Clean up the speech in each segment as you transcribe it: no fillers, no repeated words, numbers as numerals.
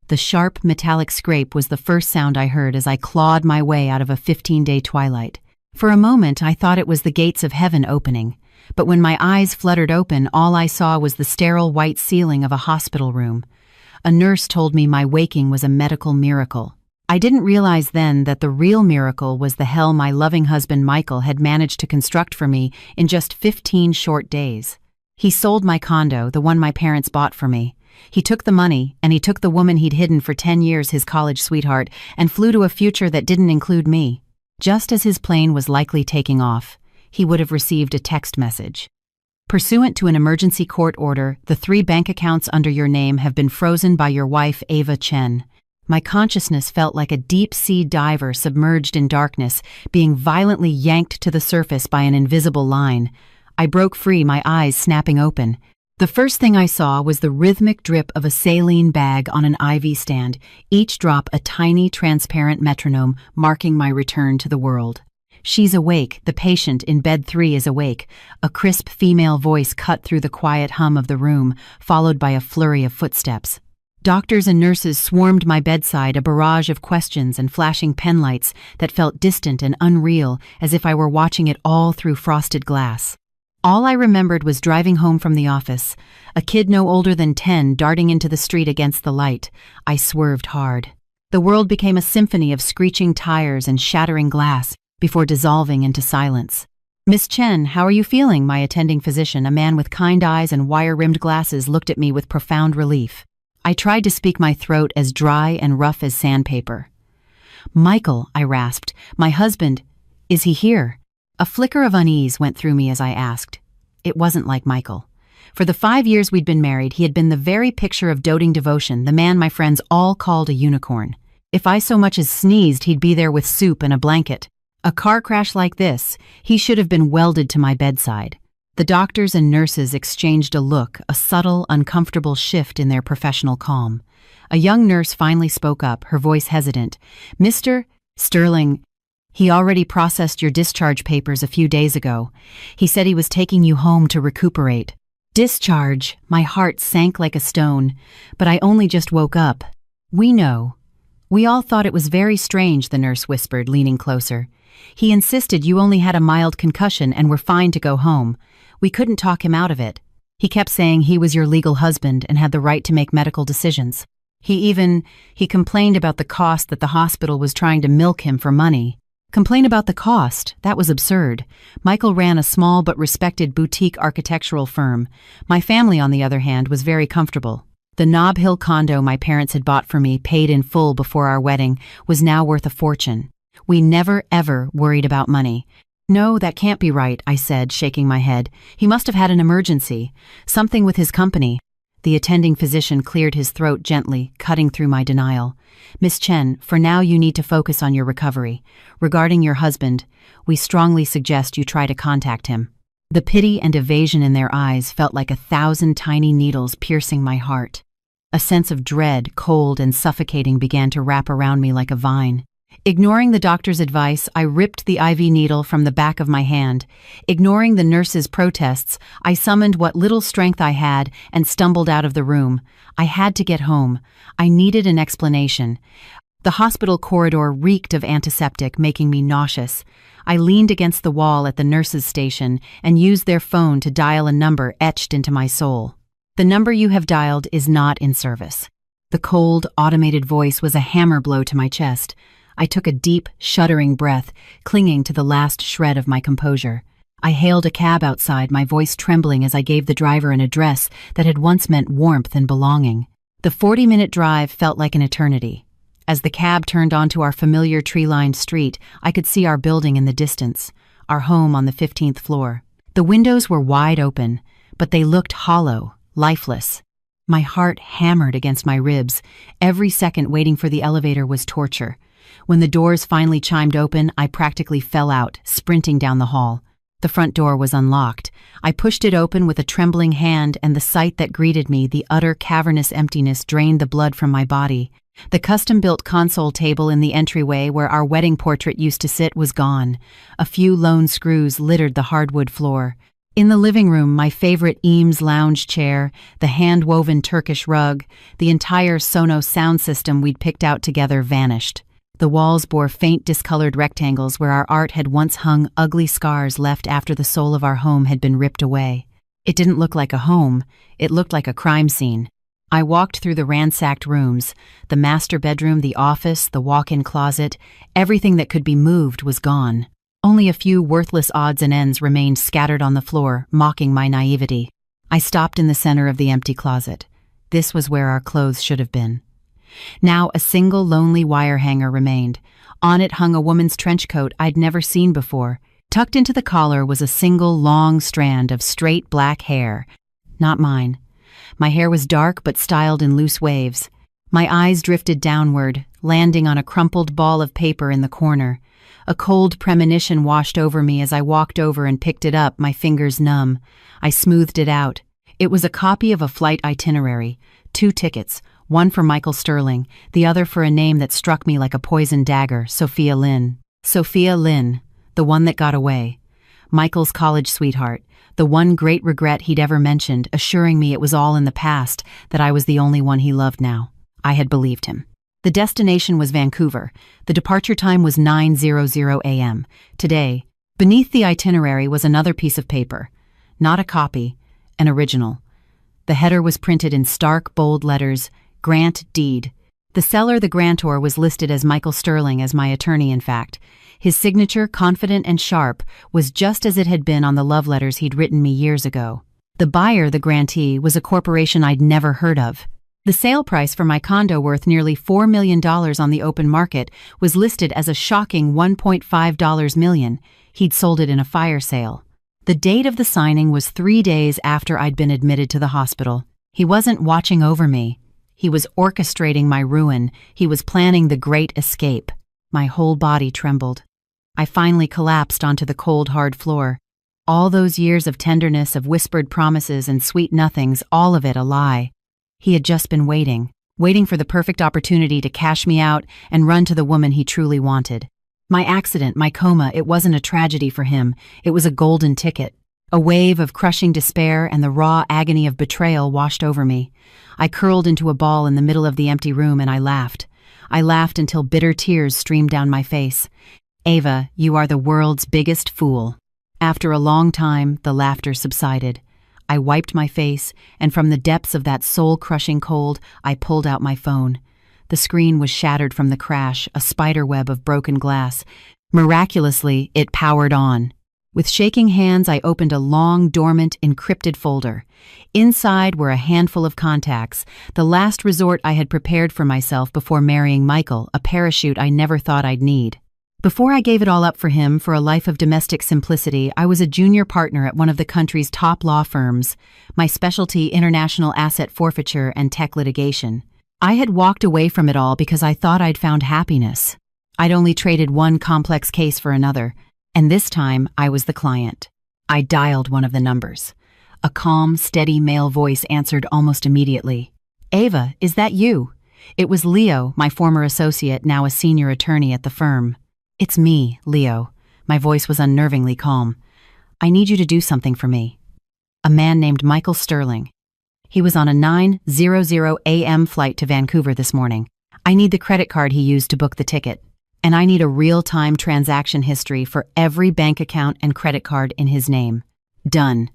The sharp, metallic scrape was the first sound I heard as I clawed my way out of a 15-day twilight. For a moment, I thought it was the gates of heaven opening, but when my eyes fluttered open, all I saw was the sterile white ceiling of a hospital room. A nurse told me my waking was a medical miracle. I didn't realize then that the real miracle was the hell my loving husband Michael had managed to construct for me in just 15 short days. He sold my condo, the one my parents bought for me. He took the money, and he took the woman he'd hidden for 10 years, his college sweetheart, and flew to a future that didn't include me. Just as his plane was likely taking off, he would have received a text message. Pursuant to an emergency court order, the 3 bank accounts under your name have been frozen by your wife, Ava Chen. My consciousness felt like a deep-sea diver submerged in darkness, being violently yanked to the surface by an invisible line. I broke free, my eyes snapping open. The first thing I saw was the rhythmic drip of a saline bag on an IV stand, each drop a tiny, transparent metronome marking my return to the world. She's awake, the patient in bed 3 is awake. A crisp female voice cut through the quiet hum of the room, followed by a flurry of footsteps. Doctors and nurses swarmed my bedside, a barrage of questions and flashing pen lights that felt distant and unreal, as if I were watching it all through frosted glass. All I remembered was driving home from the office, a kid no older than 10 darting into the street against the light. I swerved hard. The world became a symphony of screeching tires and shattering glass before dissolving into silence. "Miss Chen, how are you feeling?" My attending physician, a man with kind eyes and wire-rimmed glasses, looked at me with profound relief. I tried to speak, my throat as dry and rough as sandpaper. "Michael," I rasped, "my husband, is he here?" A flicker of unease went through me as I asked. It wasn't like Michael. For the 5 years we'd been married, he had been the very picture of doting devotion, the man my friends all called a unicorn. If I so much as sneezed, he'd be there with soup and a blanket. A car crash like this, he should have been welded to my bedside. The doctors and nurses exchanged a look, a subtle, uncomfortable shift in their professional calm. A young nurse finally spoke up, her voice hesitant. "Mr. Sterling, he already processed your discharge papers a few days ago. He said he was taking you home to recuperate." Discharge? My heart sank like a stone, but I only just woke up. "We know. We all thought it was very strange," the nurse whispered, leaning closer. "He insisted you only had a mild concussion and were fine to go home. We couldn't talk him out of it. He kept saying he was your legal husband and had the right to make medical decisions. He complained about the cost, that the hospital was trying to milk him for money." Complain about the cost? That was absurd. Michael ran a small but respected boutique architectural firm. My family, on the other hand, was very comfortable. The Nob Hill condo my parents had bought for me, paid in full before our wedding, was now worth a fortune. We never, ever worried about money. "No, that can't be right," I said, shaking my head. "He must have had an emergency. Something with his company." The attending physician cleared his throat gently, cutting through my denial. "Miss Chen, for now you need to focus on your recovery. Regarding your husband, we strongly suggest you try to contact him." The pity and evasion in their eyes felt like 1,000 tiny needles piercing my heart. A sense of dread, cold and suffocating, began to wrap around me like a vine. Ignoring the doctor's advice, I ripped the IV needle from the back of my hand. Ignoring the nurse's protests, I summoned what little strength I had and stumbled out of the room. I had to get home. I needed an explanation. The hospital corridor reeked of antiseptic, making me nauseous. I leaned against the wall at the nurse's station and used their phone to dial a number etched into my soul. "The number you have dialed is not in service." The cold, automated voice was a hammer blow to my chest. I took a deep, shuddering breath, clinging to the last shred of my composure. I hailed a cab outside, my voice trembling as I gave the driver an address that had once meant warmth and belonging. The 40-minute drive felt like an eternity. As the cab turned onto our familiar tree-lined street, I could see our building in the distance, our home on the 15th floor. The windows were wide open, but they looked hollow, lifeless. My heart hammered against my ribs. Every second waiting for the elevator was torture. When the doors finally chimed open, I practically fell out, sprinting down the hall. The front door was unlocked. I pushed it open with a trembling hand, and the sight that greeted me, the utter cavernous emptiness, drained the blood from my body. The custom-built console table in the entryway where our wedding portrait used to sit was gone. A few lone screws littered the hardwood floor. In the living room, my favorite Eames lounge chair, the hand-woven Turkish rug, the entire Sonos sound system we'd picked out together vanished. The walls bore faint discolored rectangles where our art had once hung ugly scars left after the soul of our home had been ripped away. It didn't look like a home, it looked like a crime scene. I walked through the ransacked rooms, the master bedroom, the office, the walk-in closet. Everything that could be moved was gone. Only a few worthless odds and ends remained scattered on the floor, mocking my naivety. I stopped in the center of the empty closet. This was where our clothes should have been. Now a single lonely wire hanger remained. On it hung a woman's trench coat I'd never seen before. Tucked into the collar was a single long strand of straight black hair. Not mine. My hair was dark but styled in loose waves. My eyes drifted downward, landing on a crumpled ball of paper in the corner. A cold premonition washed over me as I walked over and picked it up, my fingers numb. I smoothed it out. It was a copy of a flight itinerary. 2 tickets, one for Michael Sterling, the other for a name that struck me like a poison dagger, Sophia Lynn. Sophia Lynn, the one that got away. Michael's college sweetheart, the one great regret he'd ever mentioned, assuring me it was all in the past, that I was the only one he loved now. I had believed him. The destination was Vancouver. The departure time was 9:00 a.m. Today, beneath the itinerary was another piece of paper. Not a copy, an original. The header was printed in stark, bold letters, Grant Deed. The seller, the grantor, was listed as Michael Sterling, as my attorney, in fact. His signature, confident and sharp, was just as it had been on the love letters he'd written me years ago. The buyer, the grantee, was a corporation I'd never heard of. The sale price for my condo, worth nearly $4 million on the open market, was listed as a shocking $1.5 million. He'd sold it in a fire sale. The date of the signing was 3 days after I'd been admitted to the hospital. He wasn't watching over me. He was orchestrating my ruin. He was planning the great escape. My whole body trembled. I finally collapsed onto the cold, hard floor. All those years of tenderness, of whispered promises and sweet nothings, all of it a lie. He had just been waiting for the perfect opportunity to cash me out and run to the woman he truly wanted. My accident, my coma, it wasn't a tragedy for him. It was a golden ticket. A wave of crushing despair and the raw agony of betrayal washed over me. I curled into a ball in the middle of the empty room and I laughed. I laughed until bitter tears streamed down my face. Ava, you are the world's biggest fool. After a long time, the laughter subsided. I wiped my face, and from the depths of that soul-crushing cold, I pulled out my phone. The screen was shattered from the crash, a spiderweb of broken glass. Miraculously, it powered on. With shaking hands, I opened a long, dormant, encrypted folder. Inside were a handful of contacts, the last resort I had prepared for myself before marrying Michael, a parachute I never thought I'd need. Before I gave it all up for him for a life of domestic simplicity, I was a junior partner at one of the country's top law firms, my specialty international asset forfeiture and tech litigation. I had walked away from it all because I thought I'd found happiness. I'd only traded one complex case for another, and this time I was the client. I dialed one of the numbers. A calm, steady male voice answered almost immediately. "Ava, is that you?" It was Leo, my former associate, now a senior attorney at the firm. "It's me, Leo." My voice was unnervingly calm. "I need you to do something for me." A man named Michael Sterling. He was on a 9:00 a.m. flight to Vancouver this morning. I need the credit card he used to book the ticket. And I need a real-time transaction history for every bank account and credit card in his name. Done.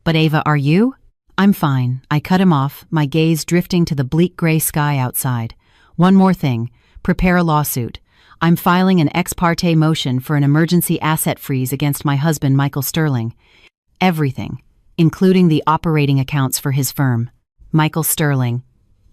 "But Ava, are you?" "I'm fine." I cut him off, my gaze drifting to the bleak gray sky outside. "One more thing. Prepare a lawsuit. I'm filing an ex parte motion for an emergency asset freeze against my husband, Michael Sterling. Everything, including the operating accounts for his firm." Michael Sterling.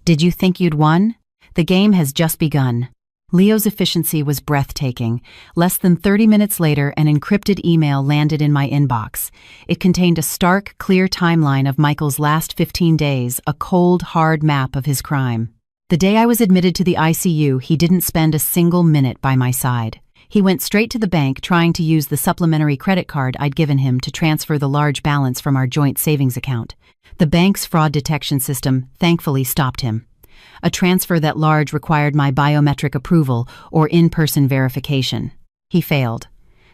"Did you think you'd won? The game has just begun." Leo's efficiency was breathtaking. Less than 30 minutes later, an encrypted email landed in my inbox. It contained a stark, clear timeline of Michael's last 15 days, a cold, hard map of his crime. The day I was admitted to the ICU, he didn't spend a single minute by my side. He went straight to the bank, trying to use the supplementary credit card I'd given him to transfer the large balance from our joint savings account. The bank's fraud detection system thankfully stopped him. A transfer that large required my biometric approval or in-person verification. He failed,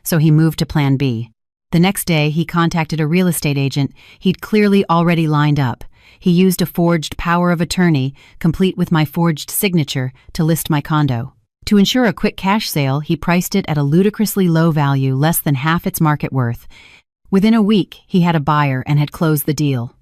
so he moved to Plan B. The next day, he contacted a real estate agent he'd clearly already lined up. He used a forged power of attorney, complete with my forged signature, to list my condo. To ensure a quick cash sale, he priced it at a ludicrously low value, less than half its market worth. Within a week, he had a buyer and had closed the deal.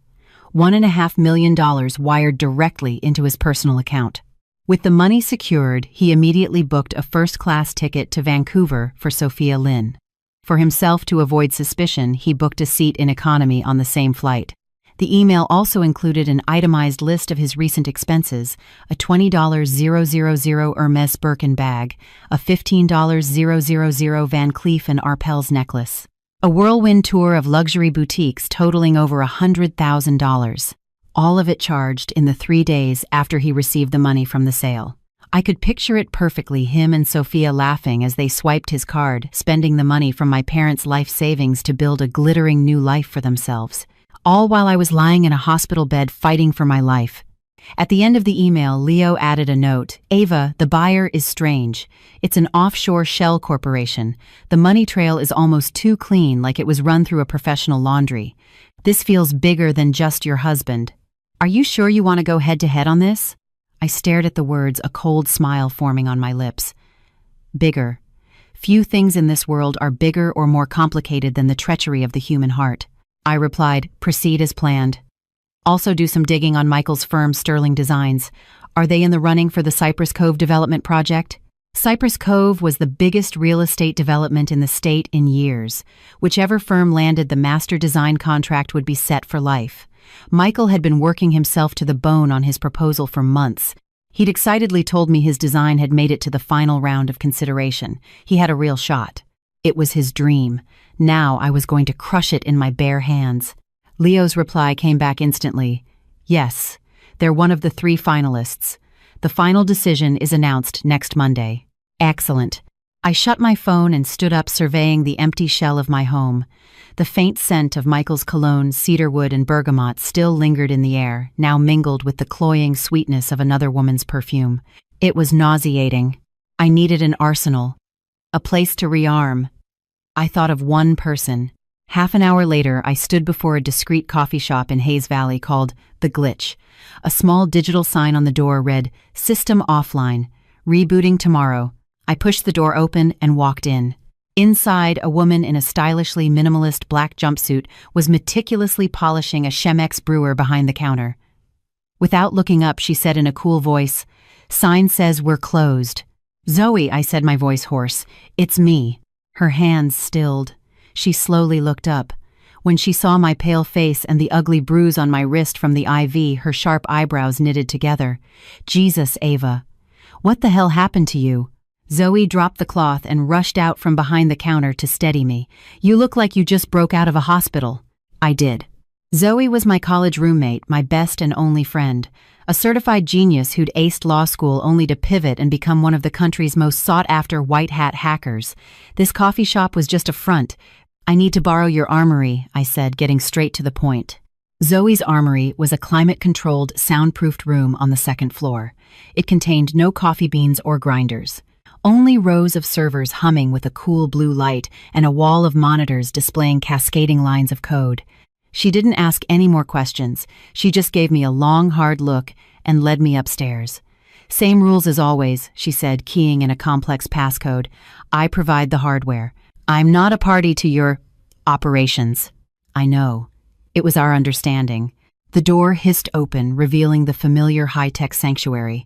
$1.5 million wired directly into his personal account. With the money secured, he immediately booked a first-class ticket to Vancouver for Sophia Lynn. For himself, to avoid suspicion, he booked a seat in economy on the same flight. The email also included an itemized list of his recent expenses: a $20,000 Hermes Birkin bag, a $15,000 Van Cleef & Arpels necklace, a whirlwind tour of luxury boutiques totaling over $100,000, all of it charged in the 3 days after he received the money from the sale. I could picture it perfectly, him and Sophia laughing as they swiped his card, spending the money from my parents' life savings to build a glittering new life for themselves. All while I was lying in a hospital bed fighting for my life. At the end of the email, Leo added a note: "Ava, the buyer is strange. It's an offshore shell corporation. The money trail is almost too clean, like it was run through a professional laundry. This feels bigger than just your husband. Are you sure you want to go head-to-head on this?" I stared at the words, a cold smile forming on my lips. Bigger. Few things in this world are bigger or more complicated than the treachery of the human heart. I replied, "Proceed as planned. Also do some digging on Michael's firm, Sterling Designs. Are they in the running for the Cypress Cove development project?" Cypress Cove was the biggest real estate development in the state in years. Whichever firm landed the master design contract would be set for life. Michael had been working himself to the bone on his proposal for months. He'd excitedly told me his design had made it to the final round of consideration. He had a real shot. It was his dream. Now I was going to crush it in my bare hands. Leo's reply came back instantly. "Yes, they're one of the 3 finalists. The final decision is announced next Monday." Excellent. I shut my phone and stood up, surveying the empty shell of my home. The faint scent of Michael's cologne, cedarwood, and bergamot still lingered in the air, now mingled with the cloying sweetness of another woman's perfume. It was nauseating. I needed an arsenal. A place to rearm. I thought of one person. Half an hour later, I stood before a discreet coffee shop in Hayes Valley called The Glitch. A small digital sign on the door read, "System offline. Rebooting tomorrow." I pushed the door open and walked in. Inside, a woman in a stylishly minimalist black jumpsuit was meticulously polishing a Chemex brewer behind the counter. Without looking up, she said in a cool voice, "Sign says we're closed." "Zoe," I said, my voice hoarse. "It's me." Her hands stilled. She slowly looked up. When she saw my pale face and the ugly bruise on my wrist from the IV, her sharp eyebrows knitted together. "Jesus, Ava. What the hell happened to you?" Zoe dropped the cloth and rushed out from behind the counter to steady me. "You look like you just broke out of a hospital." I did. Zoe was my college roommate, my best and only friend. A certified genius who'd aced law school only to pivot and become one of the country's most sought-after white-hat hackers. This coffee shop was just a front. "I need to borrow your armory," I said, getting straight to the point. Zoe's armory was a climate-controlled, soundproofed room on the second floor. It contained no coffee beans or grinders. Only rows of servers humming with a cool blue light and a wall of monitors displaying cascading lines of code. She didn't ask any more questions. She just gave me a long, hard look and led me upstairs. "Same rules as always," she said, keying in a complex passcode. "I provide the hardware. I'm not a party to your operations." I know. It was our understanding. The door hissed open, revealing the familiar high-tech sanctuary.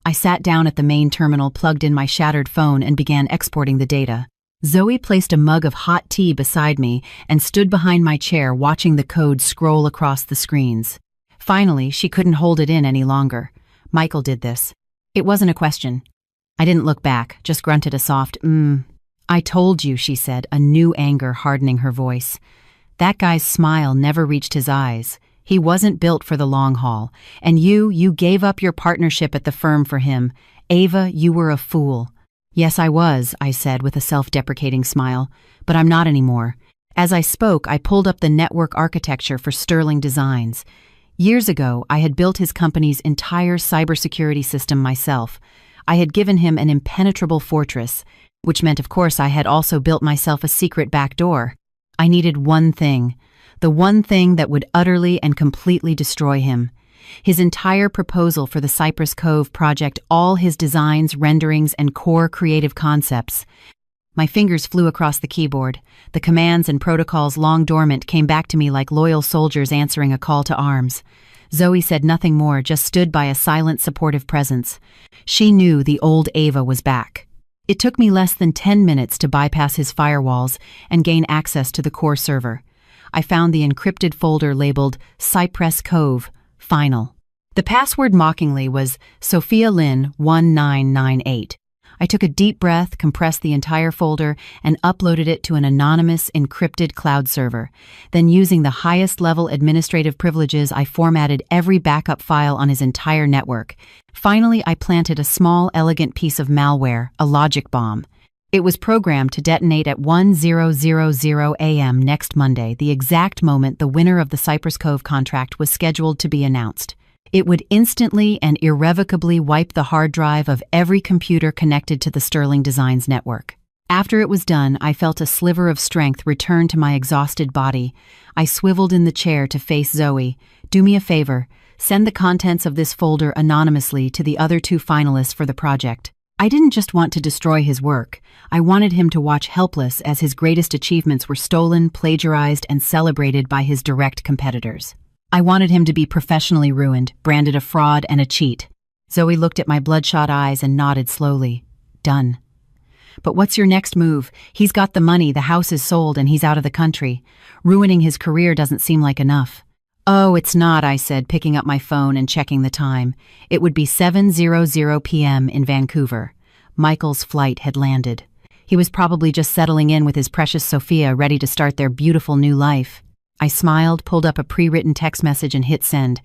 I sat down at the main terminal, plugged in my shattered phone, and began exporting the data. Zoe placed a mug of hot tea beside me and stood behind my chair, watching the code scroll across the screens. Finally, she couldn't hold it in any longer. "Michael did this." It wasn't a question. I didn't look back, just grunted a soft, "I told you," she said, a new anger hardening her voice. That guy's smile never reached his eyes. He wasn't built for the long haul. And you gave up your partnership at the firm for him. Ava, you were a fool. "Yes, I was," I said with a self-deprecating smile. "But I'm not anymore." As I spoke, I pulled up the network architecture for Sterling Designs. Years ago, I had built his company's entire cybersecurity system myself. I had given him an impenetrable fortress, which meant, of course, I had also built myself a secret back door. I needed one thing, the one thing that would utterly and completely destroy him. His entire proposal for the Cypress Cove project, all his designs, renderings, and core creative concepts. My fingers flew across the keyboard. The commands and protocols long dormant came back to me like loyal soldiers answering a call to arms. Zoe said nothing more, just stood by a silent, supportive presence. She knew the old Ava was back. It took me less than 10 minutes to bypass his firewalls and gain access to the core server. I found the encrypted folder labeled Cypress Cove, Final. The password mockingly was Sophia Lynn 1998. I took a deep breath, compressed the entire folder, and uploaded it to an anonymous, encrypted cloud server. Then, using the highest-level administrative privileges, I formatted every backup file on his entire network. Finally, I planted a small, elegant piece of malware, a logic bomb. It was programmed to detonate at 10:00 a.m. next Monday, the exact moment the winner of the Cypress Cove contract was scheduled to be announced. It would instantly and irrevocably wipe the hard drive of every computer connected to the Sterling Designs network. After it was done, I felt a sliver of strength return to my exhausted body. I swiveled in the chair to face Zoe. "Do me a favor. Send the contents of this folder anonymously to the other 2 finalists for the project." I didn't just want to destroy his work. I wanted him to watch helpless as his greatest achievements were stolen, plagiarized, and celebrated by his direct competitors. I wanted him to be professionally ruined, branded a fraud and a cheat. Zoe looked at my bloodshot eyes and nodded slowly. "Done." "But what's your next move? He's got the money, the house is sold, and he's out of the country. Ruining his career doesn't seem like enough." "Oh, it's not," I said, picking up my phone and checking the time. It would be 7:00 p.m. in Vancouver. Michael's flight had landed. He was probably just settling in with his precious Sophia, ready to start their beautiful new life. I smiled, pulled up a pre-written text message and hit send.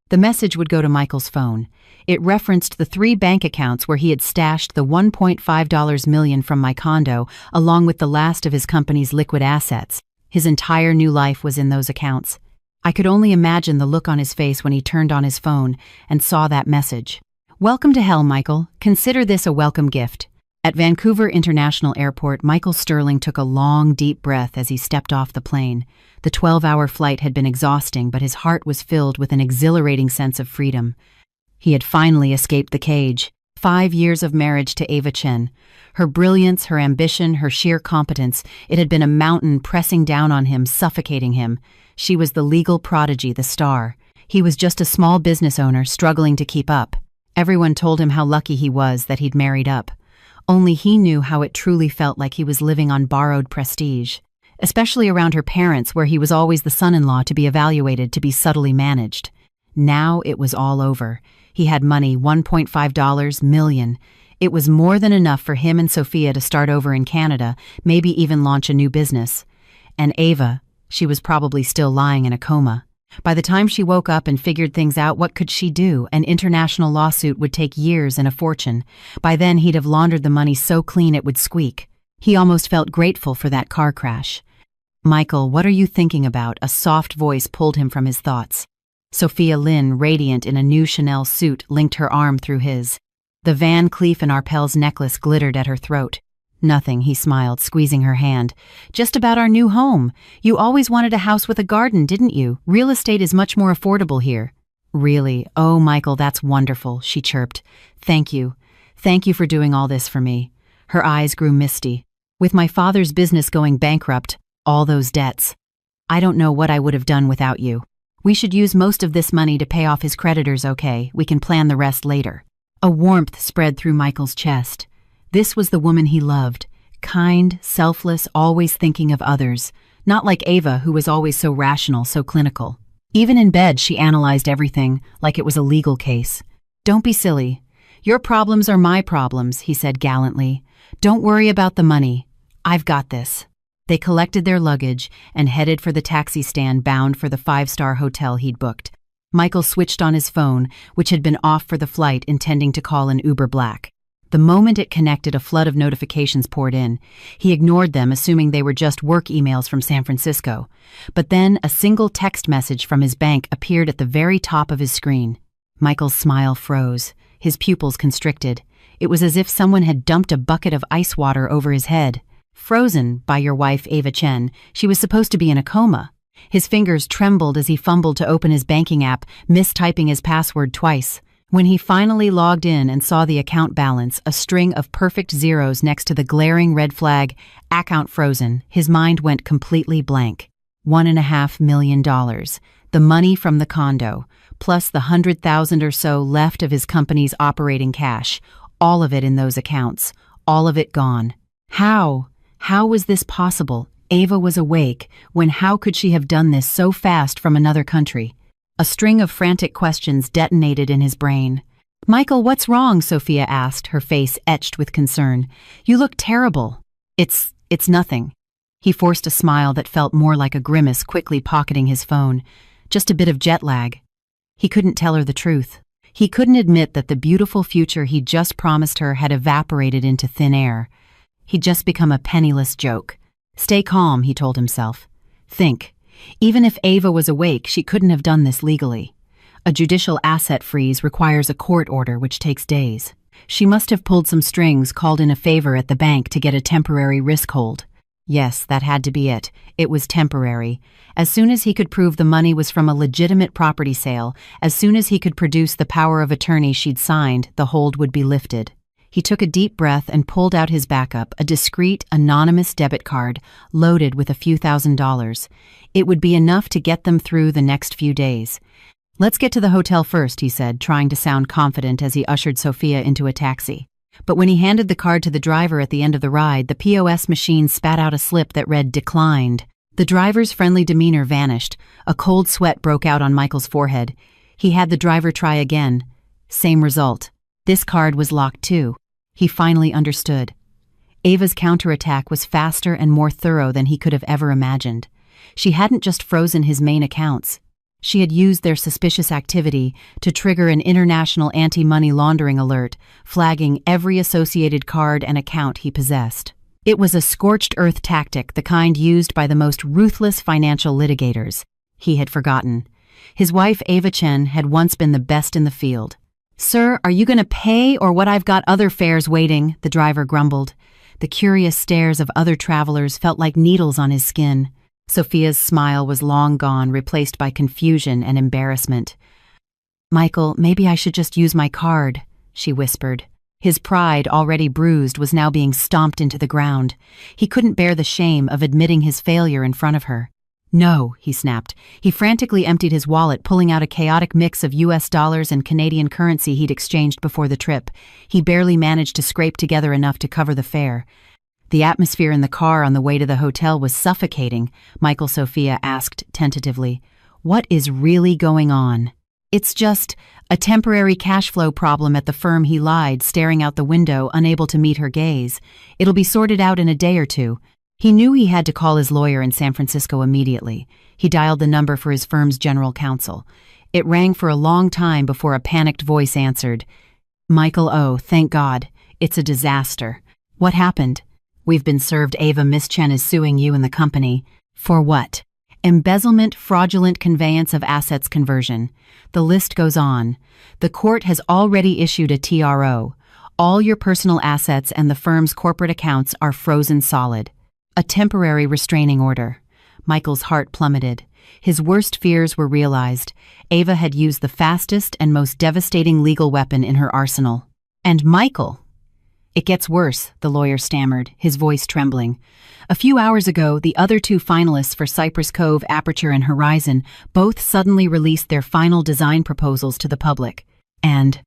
The message would go to Michael's phone. It referenced the 3 bank accounts where he had stashed the $1.5 million from my condo, along with the last of his company's liquid assets. His entire new life was in those accounts. I could only imagine the look on his face when he turned on his phone and saw that message. "Welcome to hell, Michael. Consider this a welcome gift." At Vancouver International Airport, Michael Sterling took a long, deep breath as he stepped off the plane. The 12-hour flight had been exhausting, but his heart was filled with an exhilarating sense of freedom. He had finally escaped the cage. 5 years of marriage to Ava Chen. Her brilliance, her ambition, her sheer competence, it had been a mountain pressing down on him, suffocating him. She was the legal prodigy, the star. He was just a small business owner struggling to keep up. Everyone told him how lucky he was that he'd married up. Only he knew how it truly felt like he was living on borrowed prestige, especially around her parents, where he was always the son-in-law to be evaluated, to be subtly managed. Now it was all over. He had money, $1.5 million. It was more than enough for him and Sophia to start over in Canada, maybe even launch a new business. And Ava, she was probably still lying in a coma. By the time she woke up and figured things out, what could she do? An international lawsuit would take years and a fortune. By then, he'd have laundered the money so clean it would squeak. He almost felt grateful for that car crash. "Michael, what are you thinking about?" A soft voice pulled him from his thoughts. Sophia Lynn, radiant in a new Chanel suit, linked her arm through his. The Van Cleef and Arpels necklace glittered at her throat. "Nothing," he smiled, squeezing her hand. "Just about our new home. You always wanted a house with a garden, didn't you? Real estate is much more affordable here." "Really? Oh, Michael, that's wonderful," she chirped. "Thank you. Thank you for doing all this for me." Her eyes grew misty. "With my father's business going bankrupt, all those debts. I don't know what I would have done without you. We should use most of this money to pay off his creditors, okay? We can plan the rest later." A warmth spread through Michael's chest. This was the woman he loved, kind, selfless, always thinking of others, not like Ava, who was always so rational, so clinical. Even in bed, she analyzed everything, like it was a legal case. "Don't be silly. Your problems are my problems," he said gallantly. "Don't worry about the money. I've got this." They collected their luggage and headed for the taxi stand bound for the 5-star hotel he'd booked. Michael switched on his phone, which had been off for the flight, intending to call an Uber Black. The moment it connected, a flood of notifications poured in. He ignored them, assuming they were just work emails from San Francisco. But then a single text message from his bank appeared at the very top of his screen. Michael's smile froze. His pupils constricted. It was as if someone had dumped a bucket of ice water over his head. Frozen by your wife Ava Chen. She was supposed to be in a coma. His fingers trembled as he fumbled to open his banking app, mistyping his password twice. When he finally logged in and saw the account balance, a string of perfect zeros next to the glaring red flag, account frozen, his mind went completely blank. $1.5 million. The money from the condo, plus the 100,000 or so left of his company's operating cash. All of it in those accounts. All of it gone. How? How was this possible? Ava was awake. How could she have done this so fast from another country? A string of frantic questions detonated in his brain. "Michael, what's wrong?" Sophia asked, her face etched with concern. "You look terrible." It's nothing." He forced a smile that felt more like a grimace, quickly pocketing his phone. Just a bit of jet lag. He couldn't tell her the truth. He couldn't admit that the beautiful future he'd just promised her had evaporated into thin air. He'd just become a penniless joke. Stay calm, he told himself. Think. Even if Ava was awake, she couldn't have done this legally. A judicial asset freeze requires a court order, which takes days. She must have pulled some strings, called in a favor at the bank to get a temporary risk hold. Yes, that had to be it. It was temporary. As soon as he could prove the money was from a legitimate property sale, as soon as he could produce the power of attorney she'd signed, the hold would be lifted. He took a deep breath and pulled out his backup, a discreet, anonymous debit card, loaded with a few $1,000s. It would be enough to get them through the next few days. "Let's get to the hotel first," he said, trying to sound confident as he ushered Sophia into a taxi. But when he handed the card to the driver at the end of the ride, the POS machine spat out a slip that read "declined." The driver's friendly demeanor vanished. A cold sweat broke out on Michael's forehead. He had the driver try again. Same result. This card was locked too. He finally understood. Ava's counterattack was faster and more thorough than he could have ever imagined. She hadn't just frozen his main accounts. She had used their suspicious activity to trigger an international anti-money laundering alert, flagging every associated card and account he possessed. It was a scorched earth tactic, the kind used by the most ruthless financial litigators. He had forgotten. His wife, Ava Chen, had once been the best in the field. "Sir, are you going to pay or what? I've got other fares waiting," the driver grumbled. The curious stares of other travelers felt like needles on his skin. Sophia's smile was long gone, replaced by confusion and embarrassment. "Michael, maybe I should just use my card," she whispered. His pride, already bruised, was now being stomped into the ground. He couldn't bear the shame of admitting his failure in front of her. "No," he snapped. He frantically emptied his wallet, pulling out a chaotic mix of US dollars and Canadian currency he'd exchanged before the trip. He barely managed to scrape together enough to cover the fare. The atmosphere in the car on the way to the hotel was suffocating, Sophia asked tentatively. "What is really going on?" "It's just a temporary cash flow problem at the firm," he lied, staring out the window, unable to meet her gaze. "It'll be sorted out in a day or two." He knew he had to call his lawyer in San Francisco immediately. He dialed the number for his firm's general counsel. It rang for a long time before a panicked voice answered. "Michael, oh, thank God. It's a disaster. What happened?" "We've been served. Miss Chen is suing you and the company." "For what?" "Embezzlement, fraudulent conveyance of assets conversion." The list goes on. "The court has already issued a TRO. All your personal assets and the firm's corporate accounts are frozen solid. A temporary restraining order." Michael's heart plummeted. His worst fears were realized. Ava had used the fastest and most devastating legal weapon in her arsenal. "And Michael?" "It gets worse," the lawyer stammered, his voice trembling. "A few hours ago, the other two finalists for Cypress Cove, Aperture, and Horizon both suddenly released their final design proposals to the public. And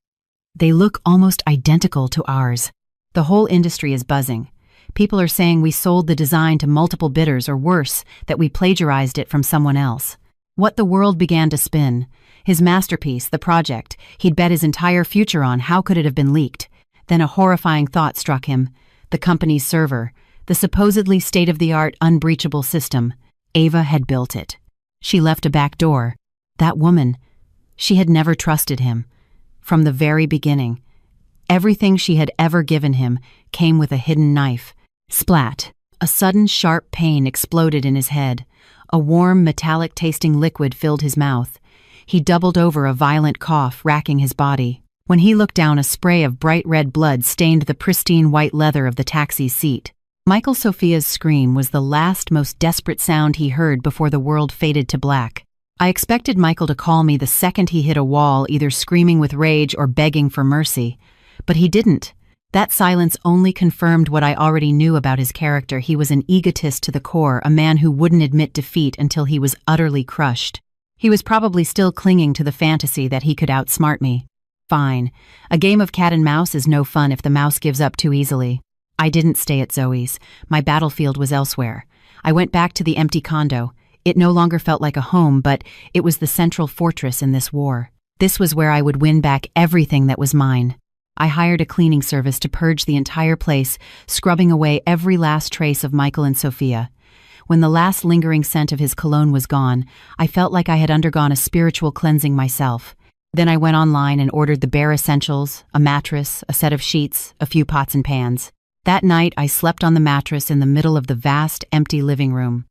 they look almost identical to ours. The whole industry is buzzing. People are saying we sold the design to multiple bidders, or worse, that we plagiarized it from someone else." What the world began to spin. His masterpiece, the project, he'd bet his entire future on, how could it have been leaked? Then a horrifying thought struck him. The company's server, the supposedly state-of-the-art unbreachable system. Ava had built it. She left a back door. That woman, she had never trusted him. From the very beginning. Everything she had ever given him came with a hidden knife. Splat. A sudden sharp pain exploded in his head. A warm, metallic-tasting liquid filled his mouth. He doubled over, a violent cough racking his body. When he looked down, a spray of bright red blood stained the pristine white leather of the taxi's seat. Michael Sophia's scream was the last, most desperate sound he heard before the world faded to black. I expected Michael to call me the second he hit a wall, either screaming with rage or begging for mercy. But he didn't. That silence only confirmed what I already knew about his character. He was an egotist to the core, a man who wouldn't admit defeat until he was utterly crushed. He was probably still clinging to the fantasy that he could outsmart me. Fine. A game of cat and mouse is no fun if the mouse gives up too easily. I didn't stay at Zoe's. My battlefield was elsewhere. I went back to the empty condo. It no longer felt like a home, but it was the central fortress in this war. This was where I would win back everything that was mine. I hired a cleaning service to purge the entire place, scrubbing away every last trace of Michael and Sophia. When the last lingering scent of his cologne was gone, I felt like I had undergone a spiritual cleansing myself. Then I went online and ordered the bare essentials, a mattress, a set of sheets, a few pots and pans. That night, I slept on the mattress in the middle of the vast, empty living room.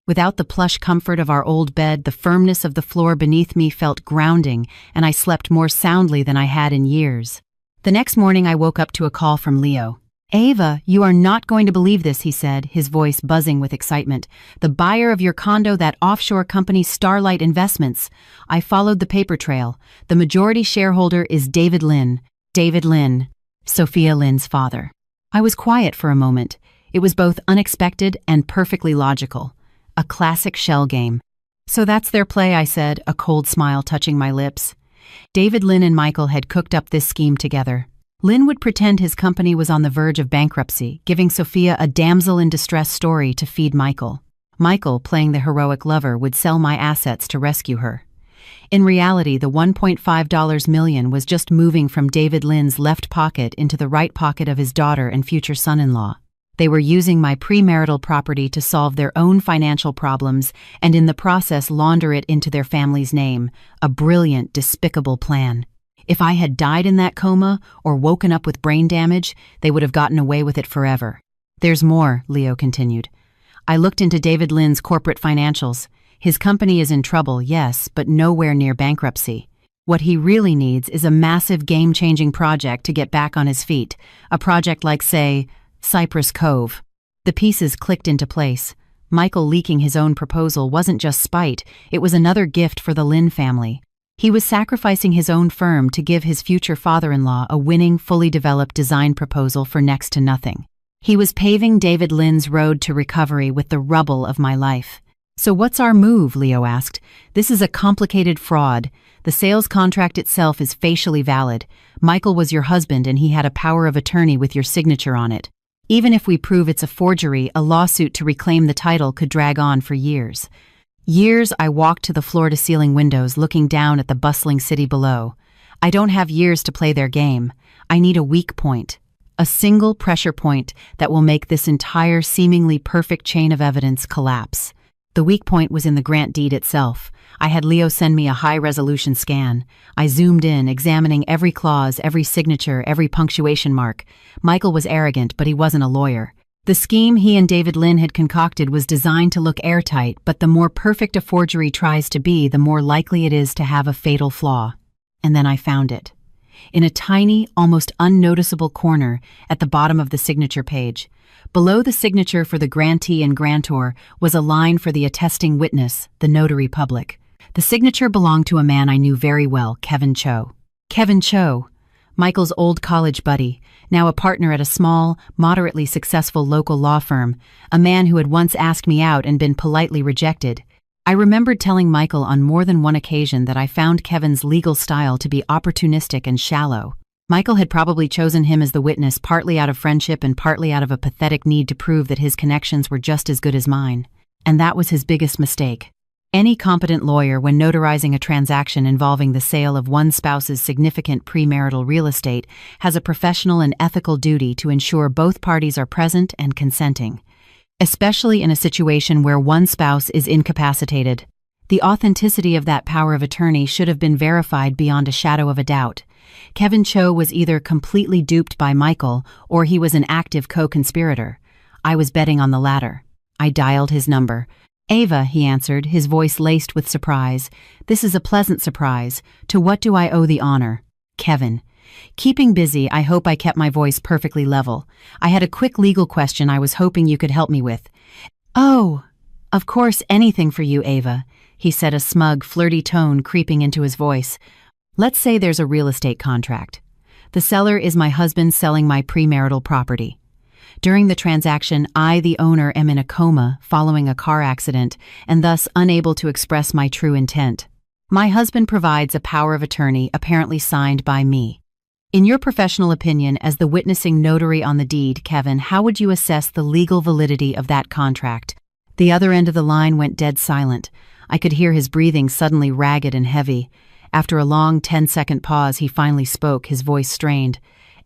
Without the plush comfort of our old bed, the firmness of the floor beneath me felt grounding, and I slept more soundly than I had in years. The next morning, I woke up to a call from Leo. "Ava, you are not going to believe this," he said, his voice buzzing with excitement. "The buyer of your condo, that offshore company Starlight Investments. I followed the paper trail. The majority shareholder is David Lynn. David Lynn, Sophia Lynn's father." I was quiet for a moment. It was both unexpected and perfectly logical. A classic shell game. "So that's their play," I said, a cold smile touching my lips. David Lynn and Michael had cooked up this scheme together. Lynn would pretend his company was on the verge of bankruptcy, giving Sophia a damsel in distress story to feed Michael. Michael, playing the heroic lover, would sell my assets to rescue her. In reality, the $1.5 million was just moving from David Lynn's left pocket into the right pocket of his daughter and future son-in-law. They were using my premarital property to solve their own financial problems and in the process launder it into their family's name, a brilliant, despicable plan. If I had died in that coma or woken up with brain damage, they would have gotten away with it forever. "There's more," Leo continued. "I looked into David Lynn's corporate financials. His company is in trouble, yes, but nowhere near bankruptcy. What he really needs is a massive game-changing project to get back on his feet, a project like, say, Cypress Cove." The pieces clicked into place. Michael leaking his own proposal wasn't just spite, it was another gift for the Lynn family. He was sacrificing his own firm to give his future father-in-law a winning, fully developed design proposal for next to nothing. He was paving David Lynn's road to recovery with the rubble of my life. "So what's our move?" Leo asked. "This is a complicated fraud. The sales contract itself is facially valid. Michael was your husband and he had a power of attorney with your signature on it. Even if we prove it's a forgery, a lawsuit to reclaim the title could drag on for years." Years. I walked to the floor-to-ceiling windows, looking down at the bustling city below. I don't have years to play their game. I need a weak point. A single pressure point that will make this entire seemingly perfect chain of evidence collapse. The weak point was in the grant deed itself. I had Leo send me a high-resolution scan. I zoomed in, examining every clause, every signature, every punctuation mark. Michael was arrogant, but he wasn't a lawyer. The scheme he and David Lynn had concocted was designed to look airtight, but the more perfect a forgery tries to be, the more likely it is to have a fatal flaw. And then I found it. In a tiny, almost unnoticeable corner at the bottom of the signature page. Below the signature for the grantee and grantor was a line for the attesting witness, the notary public. The signature belonged to a man I knew very well, Kevin Cho. Kevin Cho, Michael's old college buddy, now a partner at a small, moderately successful local law firm, a man who had once asked me out and been politely rejected. I remembered telling Michael on more than one occasion that I found Kevin's legal style to be opportunistic and shallow. Michael had probably chosen him as the witness partly out of friendship and partly out of a pathetic need to prove that his connections were just as good as mine. And that was his biggest mistake. Any competent lawyer, when notarizing a transaction involving the sale of one spouse's significant premarital real estate, has a professional and ethical duty to ensure both parties are present and consenting, especially in a situation where one spouse is incapacitated. The authenticity of that power of attorney should have been verified beyond a shadow of a doubt. Kevin Cho was either completely duped by Michael or he was an active co-conspirator. I was betting on the latter. I dialed his number. "Ava," he answered, his voice laced with surprise. "This is a pleasant surprise. To what do I owe the honor?" "Kevin." Keeping busy, I hope I kept my voice perfectly level. I had a quick legal question I was hoping you could help me with. Oh, of course, anything for you, Ava, he said, a smug, flirty tone creeping into his voice. Let's say there's a real estate contract. The seller is my husband selling my premarital property. During the transaction, I, the owner, am in a coma following a car accident and thus unable to express my true intent. My husband provides a power of attorney apparently signed by me. In your professional opinion as the witnessing notary on the deed, Kevin, how would you assess the legal validity of that contract? The other end of the line went dead silent. I could hear his breathing suddenly ragged and heavy. After a long 10-second pause, he finally spoke, his voice strained.